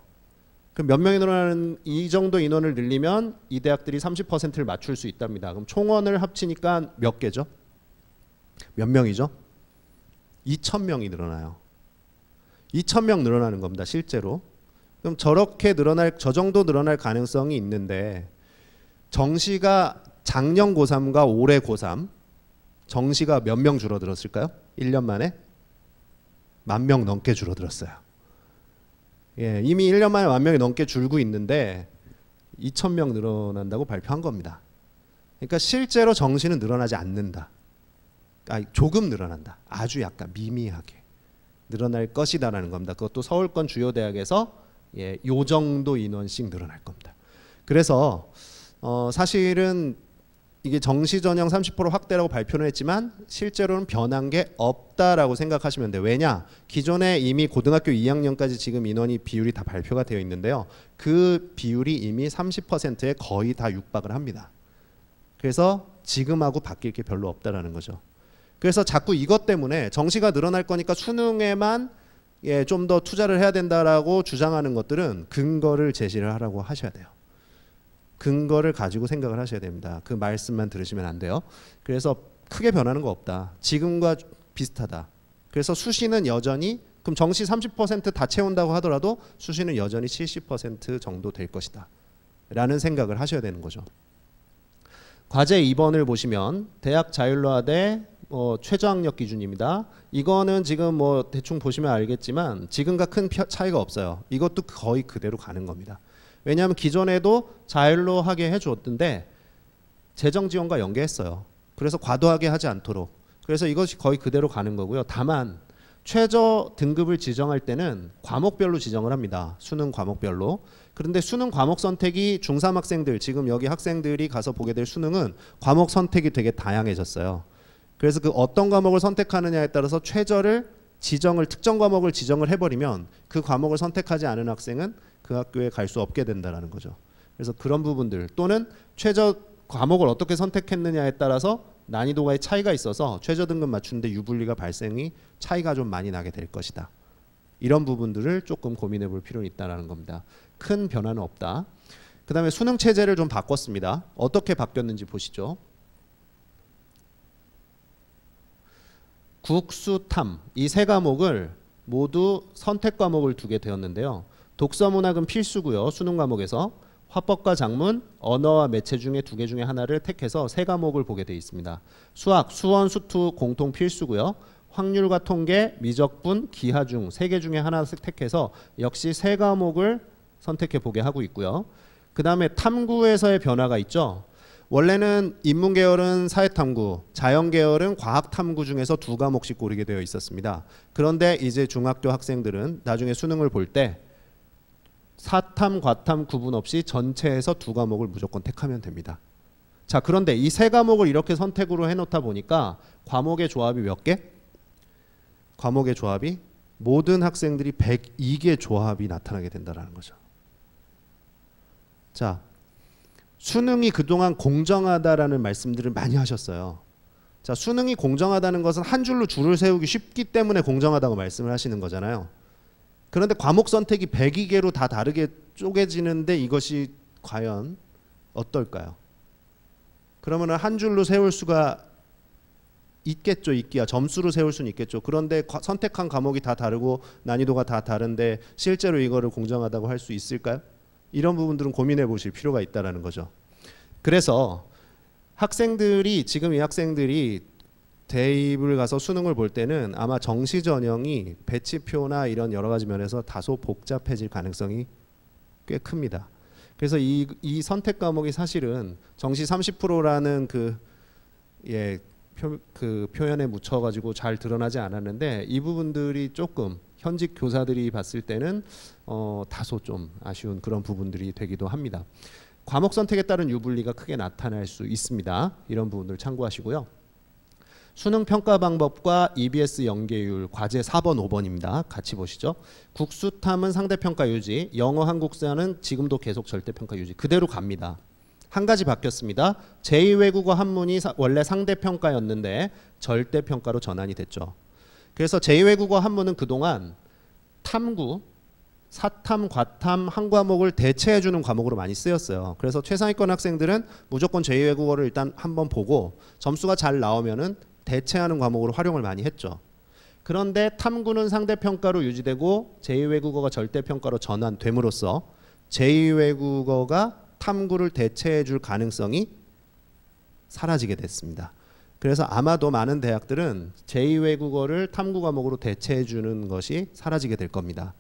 그럼 몇 명이 늘어나는 이 정도 인원을 늘리면 이 대학들이 30%를 맞출 수 있답니다. 그럼 총원을 합치니까 몇 개죠? 몇 명이죠? 2,000명이 늘어나요. 2,000명 늘어나는 겁니다. 실제로. 그럼 저렇게 저 정도 늘어날 가능성이 있는데 정시가 작년 고3과 올해 고3 정시가 몇 명 줄어들었을까요? 1년 만에 10,000명 넘게 줄어들었어요. 이미 1년 만에 10,000명이 넘게 줄고 있는데 2,000명 늘어난다고 발표한 겁니다. 그러니까 실제로 정시는 늘어나지 않는다. 조금 늘어난다. 아주 약간 미미하게 늘어날 것이다라는 겁니다. 그것도 서울권 주요 대학에서 요 정도 인원씩 늘어날 겁니다. 그래서 사실은 이게 정시 전형 30% 확대라고 발표는 했지만 실제로는 변한 게 없다라고 생각하시면 돼요. 왜냐? 기존에 이미 고등학교 2학년까지 지금 인원이 비율이 다 발표가 되어 있는데요. 그 비율이 이미 30%에 거의 다 육박을 합니다. 그래서 지금하고 바뀔 게 별로 없다라는 거죠. 그래서 자꾸 이것 때문에 정시가 늘어날 거니까 수능에만 좀 더 투자를 해야 된다라고 주장하는 것들은 근거를 제시를 하라고 하셔야 돼요. 근거를 가지고 생각을 하셔야 됩니다. 그 말씀만 들으시면 안 돼요. 그래서 크게 변하는 거 없다. 지금과 비슷하다. 그래서 수시는 여전히 그럼 정시 30% 다 채운다고 하더라도 수시는 여전히 70% 정도 될 것이다. 라는 생각을 하셔야 되는 거죠. 과제 2번을 보시면 대학 자율화대 최저학력 기준입니다. 이거는 지금 대충 보시면 알겠지만 지금과 큰 차이가 없어요. 이것도 거의 그대로 가는 겁니다. 왜냐하면 기존에도 자율로 하게 해주었던데 재정 지원과 연계했어요. 그래서 과도하게 하지 않도록. 그래서 이것이 거의 그대로 가는 거고요. 다만 최저 등급을 지정할 때는 과목별로 지정을 합니다. 수능 과목별로. 그런데 수능 과목 선택이 중3 학생들, 지금 여기 학생들이 가서 보게 될 수능은 과목 선택이 되게 다양해졌어요. 그래서 그 어떤 과목을 선택하느냐에 따라서 최저를 특정 과목을 지정을 해버리면 그 과목을 선택하지 않은 학생은 그 학교에 갈 수 없게 된다는 거죠. 그래서 그런 부분들 또는 최저 과목을 어떻게 선택했느냐에 따라서 난이도가의 차이가 있어서 최저 등급 맞추는데 유불리가 차이가 좀 많이 나게 될 것이다. 이런 부분들을 조금 고민해 볼 필요는 있다는 겁니다. 큰 변화는 없다. 그 다음에 수능 체제를 좀 바꿨습니다. 어떻게 바뀌었는지 보시죠. 국, 수, 탐 이 세 과목을 모두 선택 과목을 두게 되었는데요. 독서 문학은 필수고요. 수능 과목에서 화법과 작문, 언어와 매체 중에 2개 중에 하나를 택해서 3과목을 보게 되어 있습니다. 수학, 수원, 수투 공통 필수고요. 확률과 통계, 미적분, 기하 중 3개 중에 하나씩 택해서 역시 3과목을 선택해 보게 하고 있고요. 그 다음에 탐구에서의 변화가 있죠. 원래는 인문계열은 사회탐구, 자연계열은 과학탐구 중에서 2과목씩 고르게 되어 있었습니다. 그런데 이제 중학교 학생들은 나중에 수능을 볼 때 사탐, 과탐 구분 없이 전체에서 2과목을 무조건 택하면 됩니다. 자, 그런데 이 3과목을 이렇게 선택으로 해놓다 보니까 과목의 조합이 몇 개? 과목의 조합이 모든 학생들이 102개 조합이 나타나게 된다는 거죠. 자, 수능이 그동안 공정하다라는 말씀들을 많이 하셨어요. 자, 수능이 공정하다는 것은 한 줄로 줄을 세우기 쉽기 때문에 공정하다고 말씀을 하시는 거잖아요. 그런데 과목 선택이 102개로 다 다르게 쪼개지는데 이것이 과연 어떨까요? 그러면 한 줄로 세울 수가 있겠죠. 있기야. 점수로 세울 수는 있겠죠. 그런데 선택한 과목이 다 다르고 난이도가 다 다른데 실제로 이거를 공정하다고 할 수 있을까요? 이런 부분들은 고민해 보실 필요가 있다는 거죠. 그래서 학생들이 지금 이 학생들이 대입을 가서 수능을 볼 때는 아마 정시 전형이 배치표나 이런 여러 가지 면에서 다소 복잡해질 가능성이 꽤 큽니다. 그래서 이 선택 과목이 사실은 정시 30%라는 그 표현에 묻혀가지고 잘 드러나지 않았는데 이 부분들이 조금 현직 교사들이 봤을 때는 다소 좀 아쉬운 그런 부분들이 되기도 합니다. 과목 선택에 따른 유불리가 크게 나타날 수 있습니다. 이런 부분들 참고하시고요. 수능 평가 방법과 EBS 연계율 과제 4번 5번입니다. 같이 보시죠. 국수탐은 상대평가 유지, 영어 한국사는 지금도 계속 절대평가 유지 그대로 갑니다. 한 가지 바뀌었습니다. 제2외국어 한문이 원래 상대평가였는데 절대평가로 전환이 됐죠. 그래서 제2외국어 한문은 그동안 탐구, 사탐, 과탐 한 과목을 대체해주는 과목으로 많이 쓰였어요. 그래서 최상위권 학생들은 무조건 제2외국어를 일단 한번 보고 점수가 잘 나오면은 대체하는 과목으로 활용을 많이 했죠. 그런데 탐구는 상대평가로 유지되고 제2외국어가 절대평가로 전환됨으로써 제2외국어가 탐구를 대체해 줄 가능성이 사라지게 됐습니다. 그래서 아마도 많은 대학들은 제2외국어를 탐구 과목으로 대체해 주는 것이 사라지게 될 겁니다.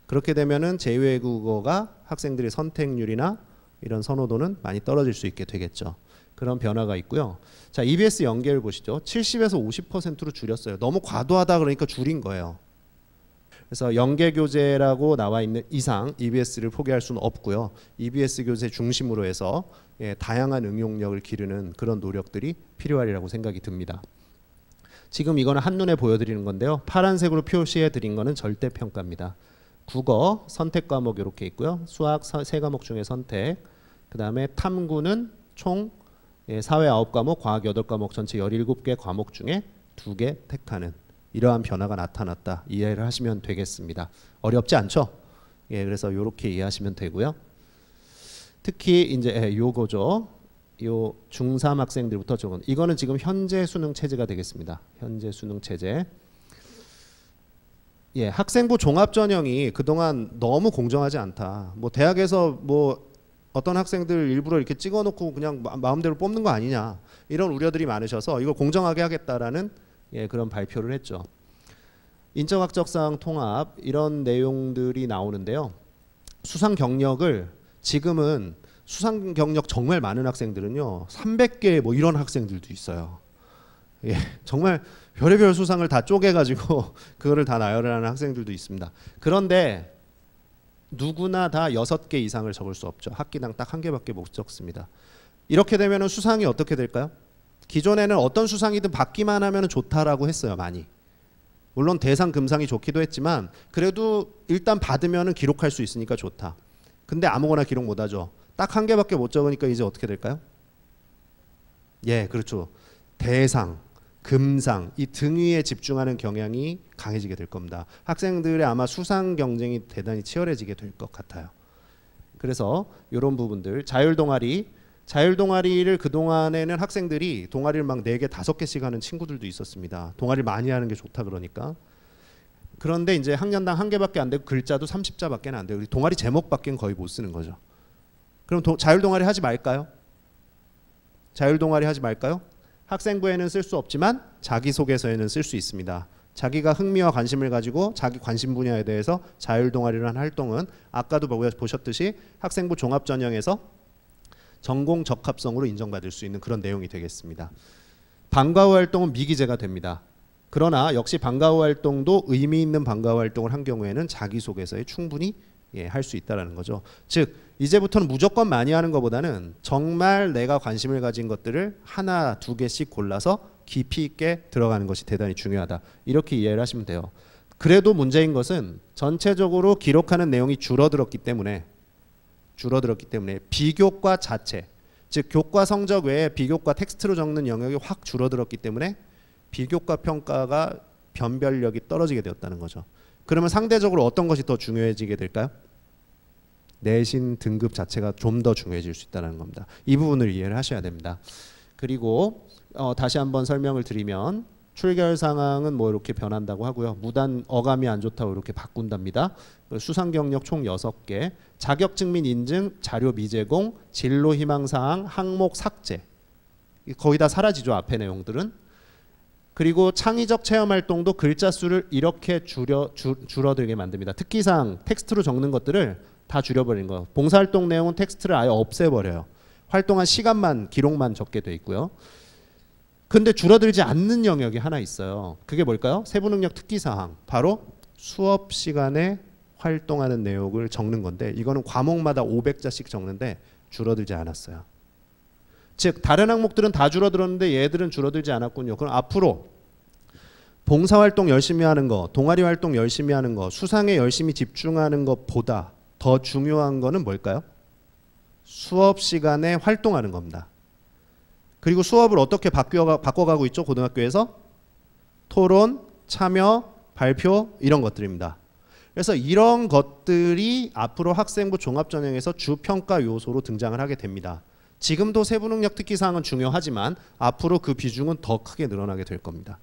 그렇게 되면은 제2외국어가 학생들의 선택률이나 이런 선호도는 많이 떨어질 수 있게 되겠죠. 그런 변화가 있고요. 자, EBS 연계를 보시죠. 70에서 50%로 줄였어요. 너무 과도하다 그러니까 줄인 거예요. 그래서 연계 교재라고 나와 있는 이상 EBS를 포기할 수는 없고요. EBS 교재 중심으로 해서 다양한 응용력을 기르는 그런 노력들이 필요하리라고 생각이 듭니다. 지금 이거는 한눈에 보여드리는 건데요. 파란색으로 표시해 드린 거는 절대평가입니다. 국어 선택 과목 이렇게 있고요. 수학 3과목 중에 선택, 그 다음에 탐구는 총 사회 9과목, 과학 8과목 전체 17개 과목 중에 2개 택하는 이러한 변화가 나타났다. 이해를 하시면 되겠습니다. 어렵지 않죠? 예, 그래서 이렇게 이해하시면 되고요. 특히 이제 요거죠. 요 중3 학생들부터 적은 이거는 지금 현재 수능 체제가 되겠습니다. 현재 수능 체제. 예, 학생부 종합 전형이 그동안 너무 공정하지 않다. 뭐 대학에서 뭐 어떤 학생들 일부러 이렇게 찍어놓고 그냥 마음대로 뽑는 거 아니냐 이런 우려들이 많으셔서 이걸 공정하게 하겠다라는 그런 발표를 했죠. 인적학적 사항 통합 이런 내용들이 나오는데요. 수상 경력을 지금은 수상 경력 정말 많은 학생들은요 300개 뭐 이런 학생들도 있어요. 예, 정말 별의별 수상을 다 쪼개가지고 그거를 다 나열하는 학생들도 있습니다. 그런데 누구나 다 6개 이상을 적을 수 없죠. 학기당 딱 1개밖에 못 적습니다. 이렇게 되면 수상이 어떻게 될까요? 기존에는 어떤 수상이든 받기만 하면 좋다라고 했어요. 많이. 물론 대상 금상이 좋기도 했지만 그래도 일단 받으면 기록할 수 있으니까 좋다. 근데 아무거나 기록 못하죠. 딱 1개밖에 못 적으니까 이제 어떻게 될까요? 예, 그렇죠. 대상, 금상 이 등위에 집중하는 경향이 강해지게 될 겁니다. 학생들의 아마 수상 경쟁이 대단히 치열해지게 될 것 같아요. 그래서 이런 부분들 자율동아리를 그동안에는 학생들이 동아리를 막 4개, 5개씩 하는 친구들도 있었습니다. 동아리를 많이 하는 게 좋다 그러니까. 그런데 이제 학년당 1개밖에 안 되고 글자도 30자밖에 안 돼요. 우리 동아리 제목밖에 거의 못 쓰는 거죠. 그럼 자율 동아리 하지 말까요? 자율 동아리 하지 말까요? 학생부에는 쓸 수 없지만 자기소개서에는 쓸 수 있습니다. 자기가 흥미와 관심을 가지고 자기 관심 분야에 대해서 자율 동아리라는 활동은 아까도 보셨듯이 학생부 종합전형에서 전공 적합성으로 인정받을 수 있는 그런 내용이 되겠습니다. 방과 후 활동은 미기재가 됩니다. 그러나 역시 방과 후 활동도 의미 있는 방과 후 활동을 한 경우에는 자기소개서에 충분히 할 수 있다는 거죠. 즉 이제부터는 무조건 많이 하는 것보다는 정말 내가 관심을 가진 것들을 하나, 두 개씩 골라서 깊이 있게 들어가는 것이 대단히 중요하다. 이렇게 이해를 하시면 돼요. 그래도 문제인 것은 전체적으로 기록하는 내용이 줄어들었기 때문에 비교과 자체, 즉 교과 성적 외에 비교과 텍스트로 적는 영역이 확 줄어들었기 때문에 비교과 평가가 변별력이 떨어지게 되었다는 거죠. 그러면 상대적으로 어떤 것이 더 중요해지게 될까요? 내신 등급 자체가 좀 더 중요해질 수 있다는 겁니다. 이 부분을 이해를 하셔야 됩니다. 그리고 다시 한번 설명을 드리면 출결 상황은 뭐 이렇게 변한다고 하고요. 무단 어감이 안 좋다고 이렇게 바꾼답니다. 수상 경력 총 6개, 자격증 및 인증, 자료 미제공, 진로 희망 사항, 항목 삭제. 거의 다 사라지죠, 앞에 내용들은. 그리고 창의적 체험 활동도 글자 수를 이렇게 줄어들게 만듭니다. 특기사항, 텍스트로 적는 것들을 다 줄여버린 거예요. 봉사활동 내용은 텍스트를 아예 없애버려요. 활동한 시간만, 기록만 적게 돼 있고요. 근데 줄어들지 않는 영역이 하나 있어요. 그게 뭘까요? 세부능력 특기사항. 바로 수업 시간에 활동하는 내용을 적는 건데 이거는 과목마다 500자씩 적는데 줄어들지 않았어요. 즉 다른 항목들은 다 줄어들었는데 얘들은 줄어들지 않았군요. 그럼 앞으로 봉사활동 열심히 하는 거, 동아리 활동 열심히 하는 거, 수상에 열심히 집중하는 것보다 더 중요한 거는 뭘까요? 수업 시간에 활동하는 겁니다. 그리고 수업을 어떻게 바꿔가고 있죠? 고등학교에서 토론, 참여, 발표 이런 것들입니다. 그래서 이런 것들이 앞으로 학생부 종합전형에서 주평가 요소로 등장을 하게 됩니다. 지금도 세부능력 특기사항은 중요하지만 앞으로 그 비중은 더 크게 늘어나게 될 겁니다.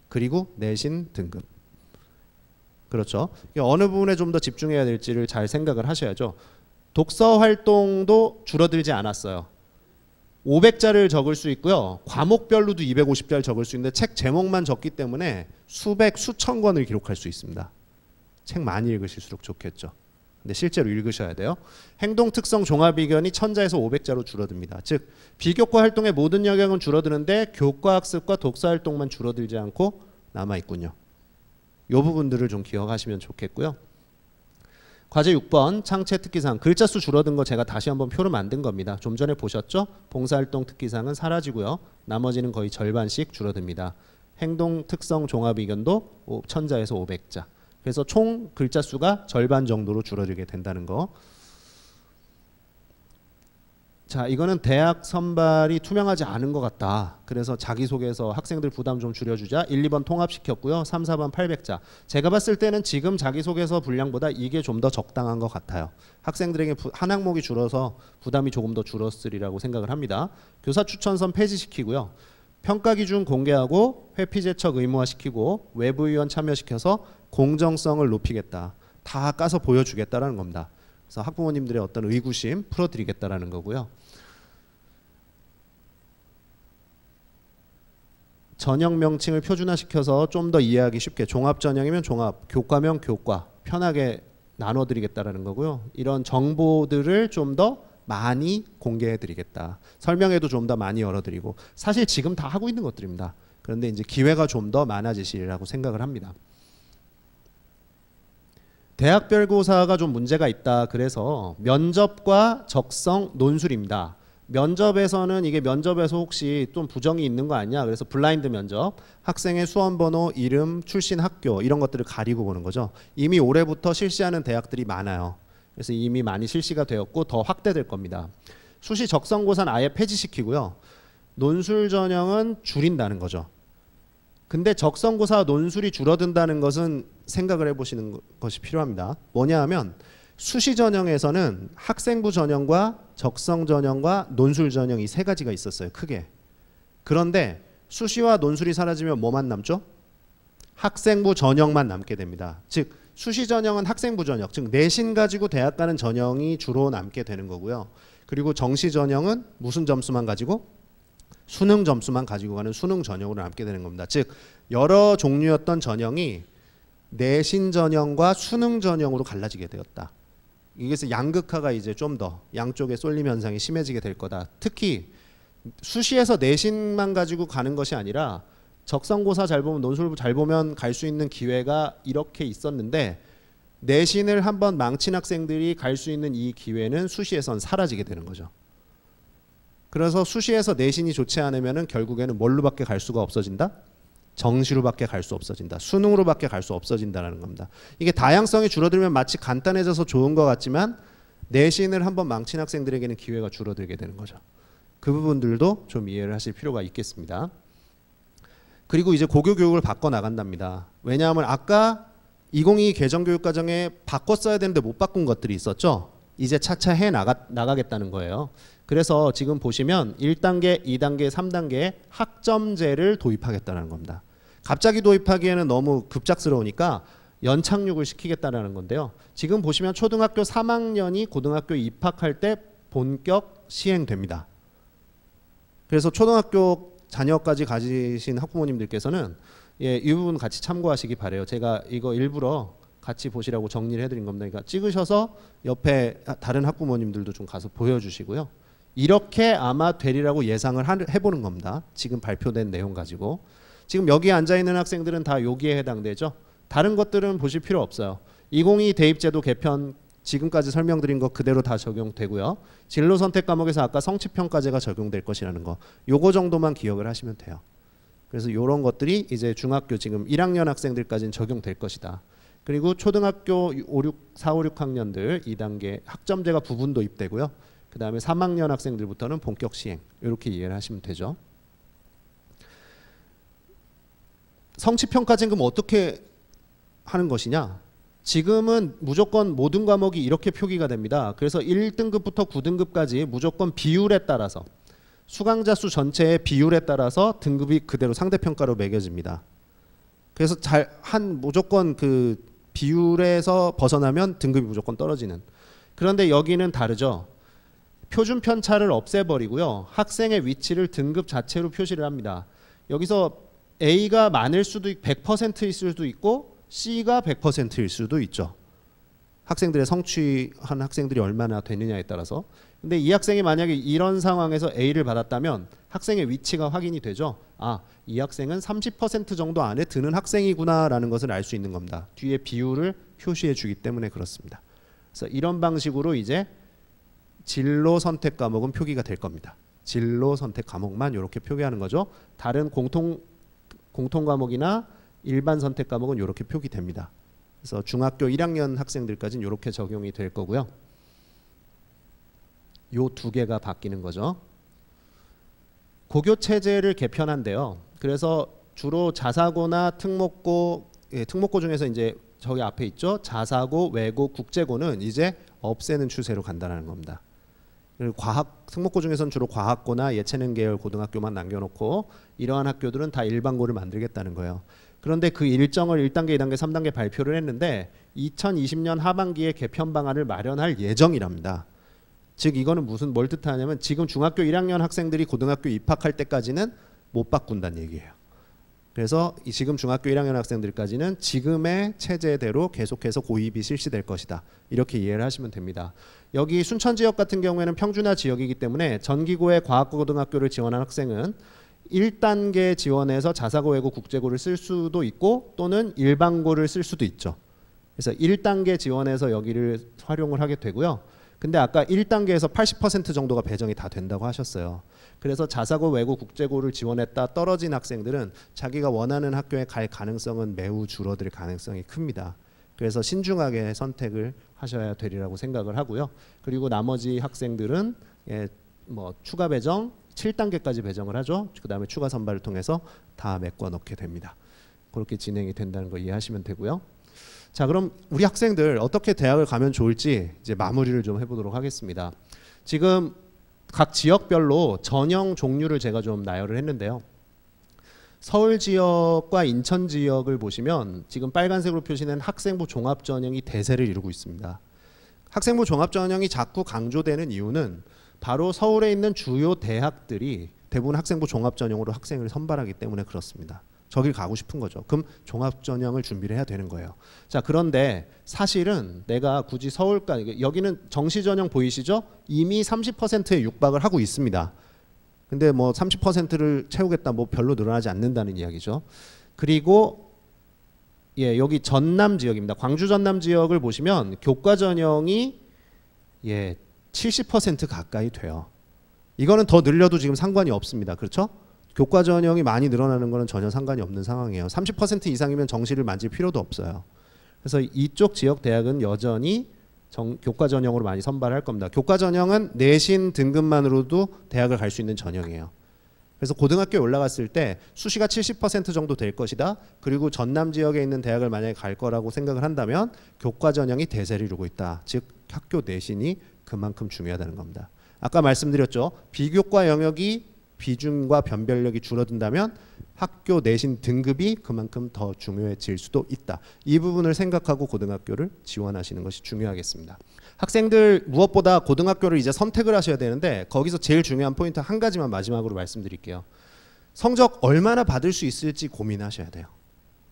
그리고 내신 등급. 그렇죠. 어느 부분에 좀 더 집중해야 될지를 잘 생각을 하셔야죠. 독서 활동도 줄어들지 않았어요. 500자를 적을 수 있고요. 과목별로도 250자를 적을 수 있는데 책 제목만 적기 때문에 수백, 수천 권을 기록할 수 있습니다. 책 많이 읽으실수록 좋겠죠. 근데 실제로 읽으셔야 돼요. 행동 특성 종합 의견이 1000자에서 500자로 줄어듭니다. 즉 비교과 활동의 모든 영역은 줄어드는데 교과 학습과 독서 활동만 줄어들지 않고 남아 있군요. 이 부분들을 좀 기억하시면 좋겠고요. 과제 6번 창체 특기사항 글자 수 줄어든 거 제가 다시 한번 표를 만든 겁니다. 좀 전에 보셨죠? 봉사활동 특기사항은 사라지고요. 나머지는 거의 절반씩 줄어듭니다. 행동 특성 종합 의견도 1000자에서 500자. 그래서 총 글자 수가 절반 정도로 줄어들게 된다는 거. 자, 이거는 대학 선발이 투명하지 않은 것 같다. 그래서 자기소개서 학생들 부담 좀 줄여주자. 1, 2번 통합시켰고요. 3, 4번 800자. 제가 봤을 때는 지금 자기소개서 분량보다 이게 좀 더 적당한 것 같아요. 학생들에게 한 항목이 줄어서 부담이 조금 더 줄었으리라고 생각을 합니다. 교사 추천선 폐지시키고요. 평가 기준 공개하고 회피 제척 의무화시키고 외부위원 참여시켜서 공정성을 높이겠다. 다 까서 보여주겠다라는 겁니다. 그래서 학부모님들의 어떤 의구심 풀어드리겠다라는 거고요. 전형 명칭을 표준화시켜서 좀 더 이해하기 쉽게 종합전형이면 종합, 교과면 교과 편하게 나눠드리겠다라는 거고요. 이런 정보들을 좀 더 많이 공개해드리겠다. 설명회도 좀 더 많이 열어드리고 사실 지금 다 하고 있는 것들입니다. 그런데 이제 기회가 좀 더 많아지시리라고 생각을 합니다. 대학별고사가 좀 문제가 있다. 그래서 면접과 적성 논술입니다. 면접에서는 이게 면접에서 혹시 좀 부정이 있는 거 아니야? 그래서 블라인드 면접, 학생의 수험번호, 이름, 출신 학교 이런 것들을 가리고 보는 거죠. 이미 올해부터 실시하는 대학들이 많아요. 그래서 이미 많이 실시가 되었고 더 확대될 겁니다. 수시 적성고사는 아예 폐지시키고요. 논술 전형은 줄인다는 거죠. 근데 적성고사 논술이 줄어든다는 것은 생각을 해보시는 것이 필요합니다. 뭐냐 하면 수시 전형에서는 학생부 전형과 적성 전형과 논술 전형 이 세 가지가 있었어요. 크게. 그런데 수시와 논술이 사라지면 뭐만 남죠? 학생부 전형만 남게 됩니다. 즉 수시 전형은 학생부 전형, 즉 내신 가지고 대학 가는 전형이 주로 남게 되는 거고요. 그리고 정시 전형은 무슨 점수만 가지고? 수능 점수만 가지고 가는 수능 전형으로 남게 되는 겁니다. 즉 여러 종류였던 전형이 내신 전형과 수능 전형으로 갈라지게 되었다. 이것은 양극화가 이제 좀 더 양쪽에 쏠림 현상이 심해지게 될 거다. 특히 수시에서 내신만 가지고 가는 것이 아니라 적성고사 잘 보면 논술부 잘 보면 갈 수 있는 기회가 이렇게 있었는데 내신을 한번 망친 학생들이 갈 수 있는 이 기회는 수시에선 사라지게 되는 거죠. 그래서 수시에서 내신이 좋지 않으면 결국에는 뭘로밖에 갈 수가 없어진다? 정시로밖에 갈 수 없어진다. 수능으로밖에 갈 수 없어진다는 겁니다. 이게 다양성이 줄어들면 마치 간단해져서 좋은 것 같지만 내신을 한번 망친 학생들에게는 기회가 줄어들게 되는 거죠. 그 부분들도 좀 이해를 하실 필요가 있겠습니다. 그리고 이제 고교 교육을 바꿔 나간답니다. 왜냐하면 아까 2022 개정교육과정에 바꿨어야 되는데 못 바꾼 것들이 있었죠. 이제 차차 해 나가겠다는 거예요. 그래서 지금 보시면 1단계, 2단계, 3단계 학점제를 도입하겠다는 겁니다. 갑자기 도입하기에는 너무 급작스러우니까 연착륙을 시키겠다는 건데요. 지금 보시면 초등학교 3학년이 고등학교 입학할 때 본격 시행됩니다. 그래서 초등학교 자녀까지 가지신 학부모님들께서는 이 부분 같이 참고하시기 바래요. 제가 이거 일부러 같이 보시라고 정리를 해드린 겁니다. 그러니까 찍으셔서 옆에 다른 학부모님들도 좀 가서 보여주시고요. 이렇게 아마 되리라고 예상을 해보는 겁니다. 지금 발표된 내용 가지고. 지금 여기 앉아있는 학생들은 다 여기에 해당되죠. 다른 것들은 보실 필요 없어요. 2022 대입제도 개편 지금까지 설명드린 거 그대로 다 적용되고요. 진로 선택 과목에서 아까 성취평가제가 적용될 것이라는 거 요거 정도만 기억을 하시면 돼요. 그래서 이런 것들이 이제 중학교 지금 1학년 학생들까지는 적용될 것이다. 그리고 초등학교 4, 5, 6학년들 2단계 학점제가 부분 도입되고요. 그 다음에 3학년 학생들부터는 본격 시행 이렇게 이해를 하시면 되죠. 성취평가제는 그럼 어떻게 하는 것이냐? 지금은 무조건 모든 과목이 이렇게 표기가 됩니다. 그래서 1등급부터 9등급까지 무조건 비율에 따라서 수강자 수 전체의 비율에 따라서 등급이 그대로 상대평가로 매겨집니다. 그래서 무조건 그 비율에서 벗어나면 등급이 무조건 떨어지는. 그런데 여기는 다르죠. 표준 편차를 없애버리고요. 학생의 위치를 등급 자체로 표시를 합니다. 여기서 A가 많을 수도 있고 100%일 수도 있고 C가 100%일 수도 있죠. 학생들의 성취한 학생들이 얼마나 되느냐에 따라서. 근데 이 학생이 만약에 이런 상황에서 A를 받았다면 학생의 위치가 확인이 되죠. 아, 이 학생은 30% 정도 안에 드는 학생이구나라는 것을 알 수 있는 겁니다. 뒤에 비율을 표시해 주기 때문에 그렇습니다. 그래서 이런 방식으로 이제 진로 선택 과목은 표기가 될 겁니다. 진로 선택 과목만 이렇게 표기하는 거죠. 다른 공통 과목이나 일반 선택 과목은 이렇게 표기됩니다. 그래서 중학교 1학년 학생들까지는 이렇게 적용이 될 거고요. 요 두 개가 바뀌는 거죠. 고교 체제를 개편한대요. 그래서 주로 자사고나 특목고, 특목고 중에서 이제 저기 앞에 있죠. 자사고, 외고, 국제고는 이제 없애는 추세로 간다는 겁니다. 그리고 특목고 중에서는 주로 과학고나 예체능 계열 고등학교만 남겨놓고 이러한 학교들은 다 일반고를 만들겠다는 거예요. 그런데 그 일정을 1단계, 2단계, 3단계 발표를 했는데 2020년 하반기에 개편 방안을 마련할 예정이랍니다. 즉 이거는 뭘 뜻하냐면 지금 중학교 1학년 학생들이 고등학교 입학할 때까지는 못 바꾼다는 얘기예요. 그래서 지금 중학교 1학년 학생들까지는 지금의 체제대로 계속해서 고입이 실시될 것이다. 이렇게 이해를 하시면 됩니다. 여기 순천 지역 같은 경우에는 평준화 지역이기 때문에 전기고의 과학고등학교를 지원한 학생은 1단계 지원해서 자사고, 외고, 국제고를 쓸 수도 있고 또는 일반고를 쓸 수도 있죠. 그래서 1단계 지원해서 여기를 활용을 하게 되고요. 근데 아까 1단계에서 80% 정도가 배정이 다 된다고 하셨어요. 그래서 자사고, 외고, 국제고를 지원했다 떨어진 학생들은 자기가 원하는 학교에 갈 가능성은 매우 줄어들 가능성이 큽니다. 그래서 신중하게 선택을 하셔야 되리라고 생각을 하고요. 그리고 나머지 학생들은 추가 배정 7단계까지 배정을 하죠. 그 다음에 추가 선발을 통해서 다 메꿔 넣게 됩니다. 그렇게 진행이 된다는 거 이해하시면 되고요. 자, 그럼 우리 학생들 어떻게 대학을 가면 좋을지 이제 마무리를 좀 해보도록 하겠습니다. 지금 각 지역별로 전형 종류를 제가 좀 나열을 했는데요. 서울 지역과 인천 지역을 보시면 지금 빨간색으로 표시된 학생부 종합전형이 대세를 이루고 있습니다. 학생부 종합전형이 자꾸 강조되는 이유는 바로 서울에 있는 주요 대학들이 대부분 학생부 종합전형으로 학생을 선발하기 때문에 그렇습니다. 저길 가고 싶은 거죠. 그럼 종합전형을 준비를 해야 되는 거예요. 자, 그런데 사실은 내가 굳이 서울까지, 여기는 정시전형 보이시죠? 이미 30%에 육박을 하고 있습니다. 근데 뭐 30%를 채우겠다, 뭐 별로 늘어나지 않는다는 이야기죠. 그리고 예, 여기 전남 지역입니다. 광주 전남 지역을 보시면 교과 전형이 예, 70% 가까이 돼요. 이거는 더 늘려도 지금 상관이 없습니다. 그렇죠? 교과 전형이 많이 늘어나는 것은 전혀 상관이 없는 상황이에요. 30% 이상이면 정시를 만질 필요도 없어요. 그래서 이쪽 지역 대학은 여전히 교과 전형으로 많이 선발할 겁니다. 교과 전형은 내신 등급만으로도 대학을 갈 수 있는 전형이에요. 그래서 고등학교에 올라갔을 때 수시가 70% 정도 될 것이다. 그리고 전남 지역에 있는 대학을 만약에 갈 거라고 생각을 한다면 교과 전형이 대세를 이루고 있다. 즉 학교 내신이 그만큼 중요하다는 겁니다. 아까 말씀드렸죠. 비교과 영역이 비중과 변별력이 줄어든다면 학교 내신 등급이 그만큼 더 중요해질 수도 있다. 이 부분을 생각하고 고등학교를 지원하시는 것이 중요하겠습니다. 학생들 무엇보다 고등학교를 이제 선택을 하셔야 되는데 거기서 제일 중요한 포인트 한 가지만 마지막으로 말씀드릴게요. 성적 얼마나 받을 수 있을지 고민하셔야 돼요.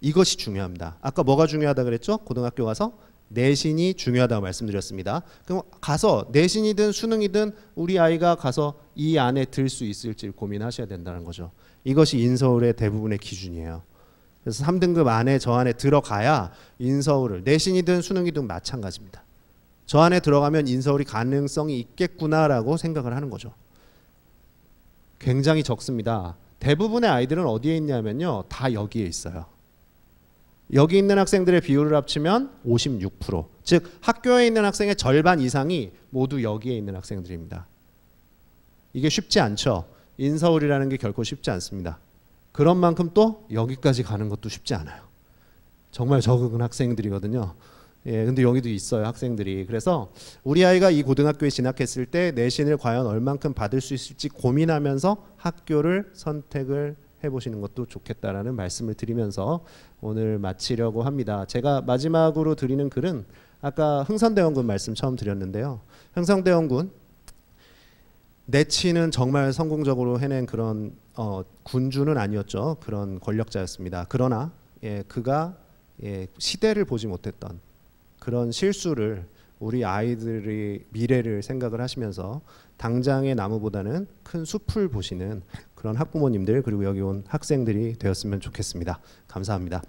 이것이 중요합니다. 아까 뭐가 중요하다 그랬죠? 고등학교 가서 내신이 중요하다고 말씀드렸습니다. 그럼 가서 내신이든 수능이든 우리 아이가 가서 이 안에 들 수 있을지 고민하셔야 된다는 거죠. 이것이 인서울의 대부분의 기준이에요. 그래서 3등급 안에 저 안에 들어가야 인서울을 내신이든 수능이든 마찬가지입니다. 저 안에 들어가면 인서울이 가능성이 있겠구나라고 생각을 하는 거죠. 굉장히 적습니다. 대부분의 아이들은 어디에 있냐면요. 다 여기에 있어요. 여기 있는 학생들의 비율을 합치면 56%. 즉 학교에 있는 학생의 절반 이상이 모두 여기에 있는 학생들입니다. 이게 쉽지 않죠. 인서울이라는 게 결코 쉽지 않습니다. 그런 만큼 또 여기까지 가는 것도 쉽지 않아요. 정말 적은 학생들이거든요. 예, 근데 여기도 있어요, 학생들이. 그래서 우리 아이가 이 고등학교에 진학했을 때 내신을 과연 얼만큼 받을 수 있을지 고민하면서 학교를 선택을 해보시는 것도 좋겠다라는 말씀을 드리면서 오늘 마치려고 합니다. 제가 마지막으로 드리는 글은 아까 흥선대원군 말씀 처음 드렸는데요. 흥선대원군 내치는 정말 성공적으로 해낸 그런 군주는 아니었죠. 그런 권력자였습니다. 그러나 예, 그가 시대를 보지 못했던 그런 실수를 우리 아이들의 미래를 생각을 하시면서 당장의 나무보다는 큰 숲을 보시는 그런 학부모님들 그리고 여기 온 학생들이 되었으면 좋겠습니다. 감사합니다.